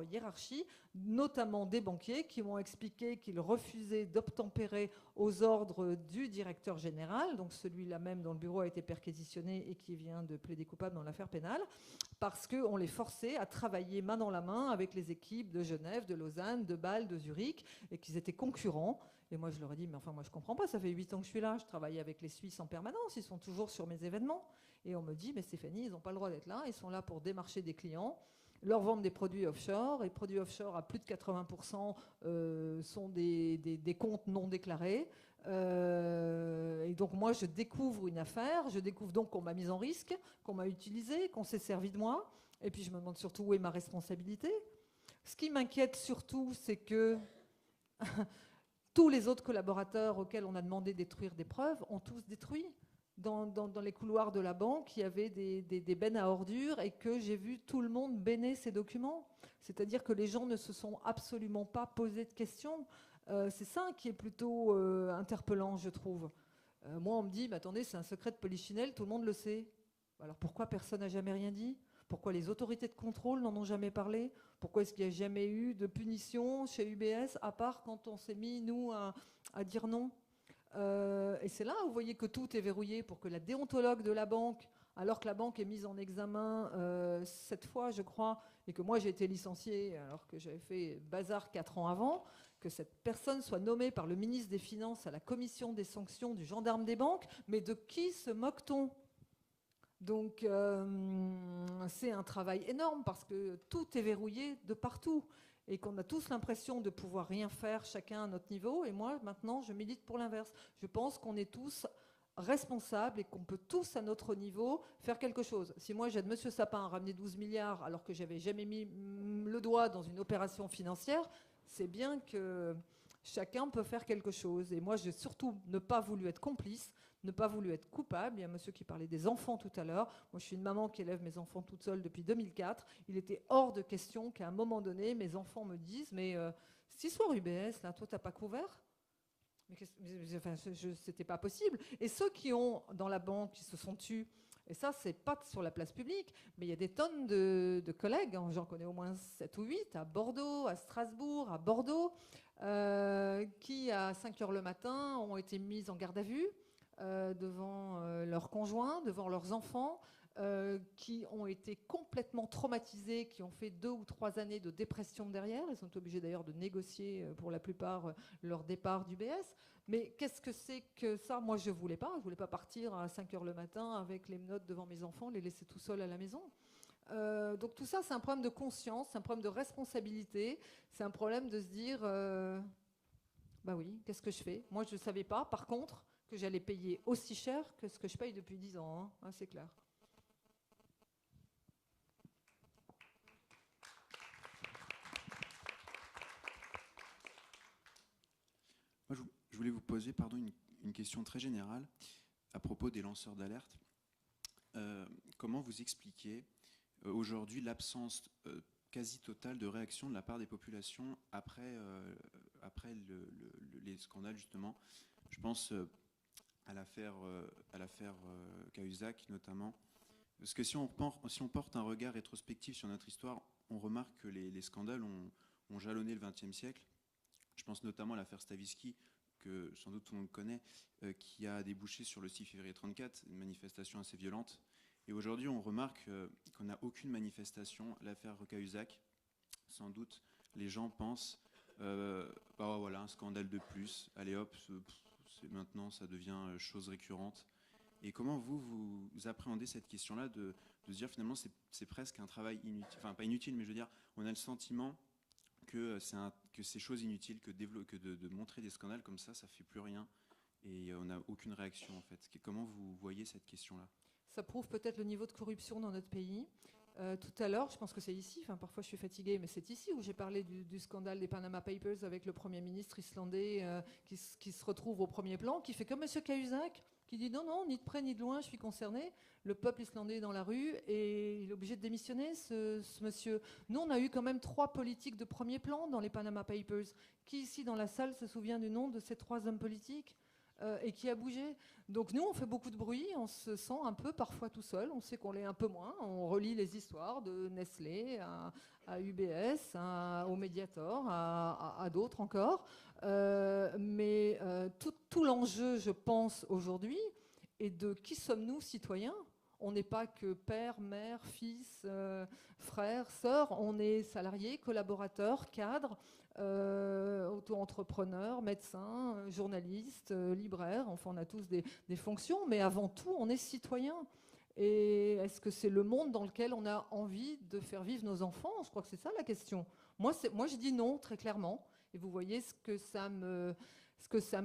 hiérarchie, notamment des banquiers qui m'ont expliqué qu'ils refusaient d'obtempérer aux ordres du directeur général, donc celui-là même dont le bureau a été perquisitionné et qui vient de plaider coupable dans l'affaire pénale, parce qu'on les forçait à travailler main dans la main avec les équipes de Genève, de Lausanne, de Bâle, de Zurich, et qu'ils étaient concurrents. Et moi, je leur ai dit, mais enfin, moi, je ne comprends pas, ça fait 8 ans que je suis là, je travaille avec les Suisses en permanence, ils sont toujours sur mes événements. Et on me dit, mais Stéphanie, ils n'ont pas le droit d'être là, ils sont là pour démarcher des clients, leur vendre des produits offshore, et produits offshore, à plus de 80%, sont des comptes non déclarés. Et donc, moi, je découvre une affaire, je découvre donc qu'on m'a mise en risque, qu'on m'a utilisé, qu'on s'est servi de moi, et puis je me demande surtout où est ma responsabilité. Ce qui m'inquiète surtout, c'est que tous les autres collaborateurs auxquels on a demandé de détruire des preuves ont tous détruit. Dans les couloirs de la banque, il y avait des bennes à ordures et que j'ai vu tout le monde béner ces documents. C'est-à-dire que les gens ne se sont absolument pas posé de questions. C'est ça qui est plutôt interpellant, je trouve. Moi, on me dit, mais attendez, c'est un secret de polichinelle, tout le monde le sait. Alors pourquoi personne n'a jamais rien dit ? Pourquoi les autorités de contrôle n'en ont jamais parlé ? Pourquoi est-ce qu'il n'y a jamais eu de punition chez UBS, à part quand on s'est mis, nous, à dire non ? Et c'est là où vous voyez que tout est verrouillé pour que la déontologue de la banque, alors que la banque est mise en examen 7 fois, je crois, et que moi j'ai été licenciée alors que j'avais fait bazar 4 ans avant, que cette personne soit nommée par le ministre des Finances à la commission des sanctions du gendarme des banques. Mais de qui se moque-t-on ? Donc, c'est un travail énorme parce que tout est verrouillé de partout et qu'on a tous l'impression de pouvoir rien faire chacun à notre niveau. Et moi, maintenant, je milite pour l'inverse. Je pense qu'on est tous responsables et qu'on peut tous, à notre niveau, faire quelque chose. Si moi, j'aide M. Sapin à ramener 12 milliards alors que j'avais jamais mis le doigt dans une opération financière, c'est bien que chacun peut faire quelque chose. Et moi, j'ai surtout ne pas voulu être complice, ne pas voulu être coupable. Il y a un monsieur qui parlait des enfants tout à l'heure. Moi, je suis une maman qui élève mes enfants toute seule depuis 2004. Il était hors de question qu'à un moment donné, mes enfants me disent « Mais cette histoire UBS, là, toi, t'as pas couvert ?» Enfin, c'était pas possible. Et ceux qui ont, dans la banque, qui se sont tus, et ça, c'est pas sur la place publique, mais il y a des tonnes de collègues, hein, j'en connais au moins 7 ou 8, à Bordeaux, à Strasbourg, à Bordeaux, qui, à 5 h le matin, ont été mis en garde à vue devant leurs conjoints, devant leurs enfants, qui ont été complètement traumatisés, qui ont fait 2 ou 3 années de dépression derrière. Ils sont obligés d'ailleurs de négocier pour la plupart leur départ d'UBS. Mais qu'est-ce que c'est que ça ? Moi, je ne voulais pas. Je ne voulais pas partir à 5 h le matin avec les menottes devant mes enfants, les laisser tout seuls à la maison. Donc tout ça, c'est un problème de conscience, c'est un problème de responsabilité, c'est un problème de se dire, bah oui, qu'est-ce que je fais ? Moi, je ne savais pas, par contre, que j'allais payer aussi cher que ce que je paye depuis 10 ans, hein, c'est clair. Moi, je voulais vous poser une question très générale à propos des lanceurs d'alerte. Comment vous expliquez aujourd'hui l'absence quasi totale de réaction de la part des populations après les scandales, justement ? Je pense à l'affaire Cahuzac, notamment. Parce que si on porte un regard rétrospectif sur notre histoire, on remarque que les scandales ont jalonné le XXe siècle. Je pense notamment à l'affaire Stavisky, que sans doute tout le monde connaît, qui a débouché sur le 6 février 1934, une manifestation assez violente. Et aujourd'hui, on remarque qu'on n'a aucune manifestation. L'affaire Cahuzac, sans doute, les gens pensent, voilà, un scandale de plus, allez hop, maintenant ça devient chose récurrente. Et comment vous appréhendez cette question-là de se dire finalement c'est presque un travail inutile, enfin pas inutile, mais je veux dire, on a le sentiment que c'est chose inutile, que de montrer des scandales comme ça fait plus rien et on n'a aucune réaction en fait. Comment vous voyez cette question-là ? Ça prouve peut-être le niveau de corruption dans notre pays. tout à l'heure, je pense que c'est ici, enfin, parfois je suis fatiguée, mais c'est ici où j'ai parlé du scandale des Panama Papers avec le Premier ministre islandais qui se retrouve au premier plan, qui fait comme M. Cahuzac, qui dit non, ni de près ni de loin, je suis concerné. Le peuple islandais est dans la rue et il est obligé de démissionner, ce monsieur. Nous, on a eu quand même 3 politiques de premier plan dans les Panama Papers. Qui ici dans la salle se souvient du nom de ces 3 hommes politiques et qui a bougé? Donc nous, on fait beaucoup de bruit, on se sent un peu parfois tout seul, on sait qu'on l'est un peu moins, on relit les histoires de Nestlé à UBS, au Mediator, à d'autres encore. Mais tout l'enjeu, je pense, aujourd'hui, est de qui sommes-nous citoyens? On n'est pas que père, mère, fils, frère, sœur, on est salarié, collaborateur, cadre, auto-entrepreneur, médecin, journaliste, libraire, enfin on a tous des fonctions, mais avant tout on est citoyen. Et est-ce que c'est le monde dans lequel on a envie de faire vivre nos enfants? Je crois que c'est ça la question. Moi je dis non, très clairement, et vous voyez ce que ça me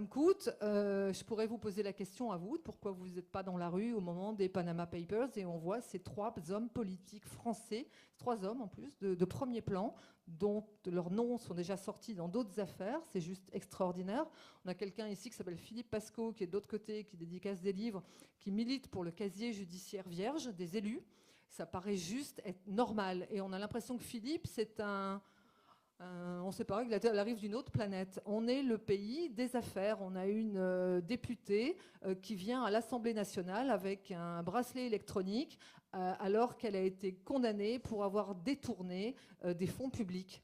coûte. Je pourrais vous poser la question à vous, pourquoi vous n'êtes pas dans la rue au moment des Panama Papers, et on voit ces 3 hommes politiques français, 3 hommes en plus, de premier plan, dont leurs noms sont déjà sortis dans d'autres affaires, c'est juste extraordinaire. On a quelqu'un ici qui s'appelle Philippe Pasco, qui est de l'autre côté, qui dédicace des livres, qui milite pour le casier judiciaire vierge des élus. Ça paraît juste être normal, et on a l'impression que Philippe, c'est on ne sait pas, il arrive d'une autre planète. On est le pays des affaires. On a une députée qui vient à l'Assemblée nationale avec un bracelet électronique alors qu'elle a été condamnée pour avoir détourné des fonds publics.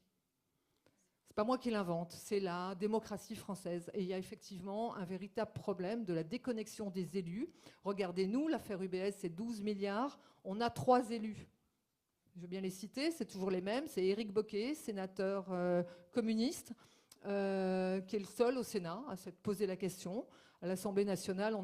Ce n'est pas moi qui l'invente, c'est la démocratie française. Et il y a effectivement un véritable problème de la déconnexion des élus. Regardez-nous, l'affaire UBS, c'est 12 milliards. On a 3 élus. Je veux bien les citer, c'est toujours les mêmes. C'est Éric Bocquet, sénateur communiste, qui est le seul au Sénat à s'être posé la question. À l'Assemblée nationale, on a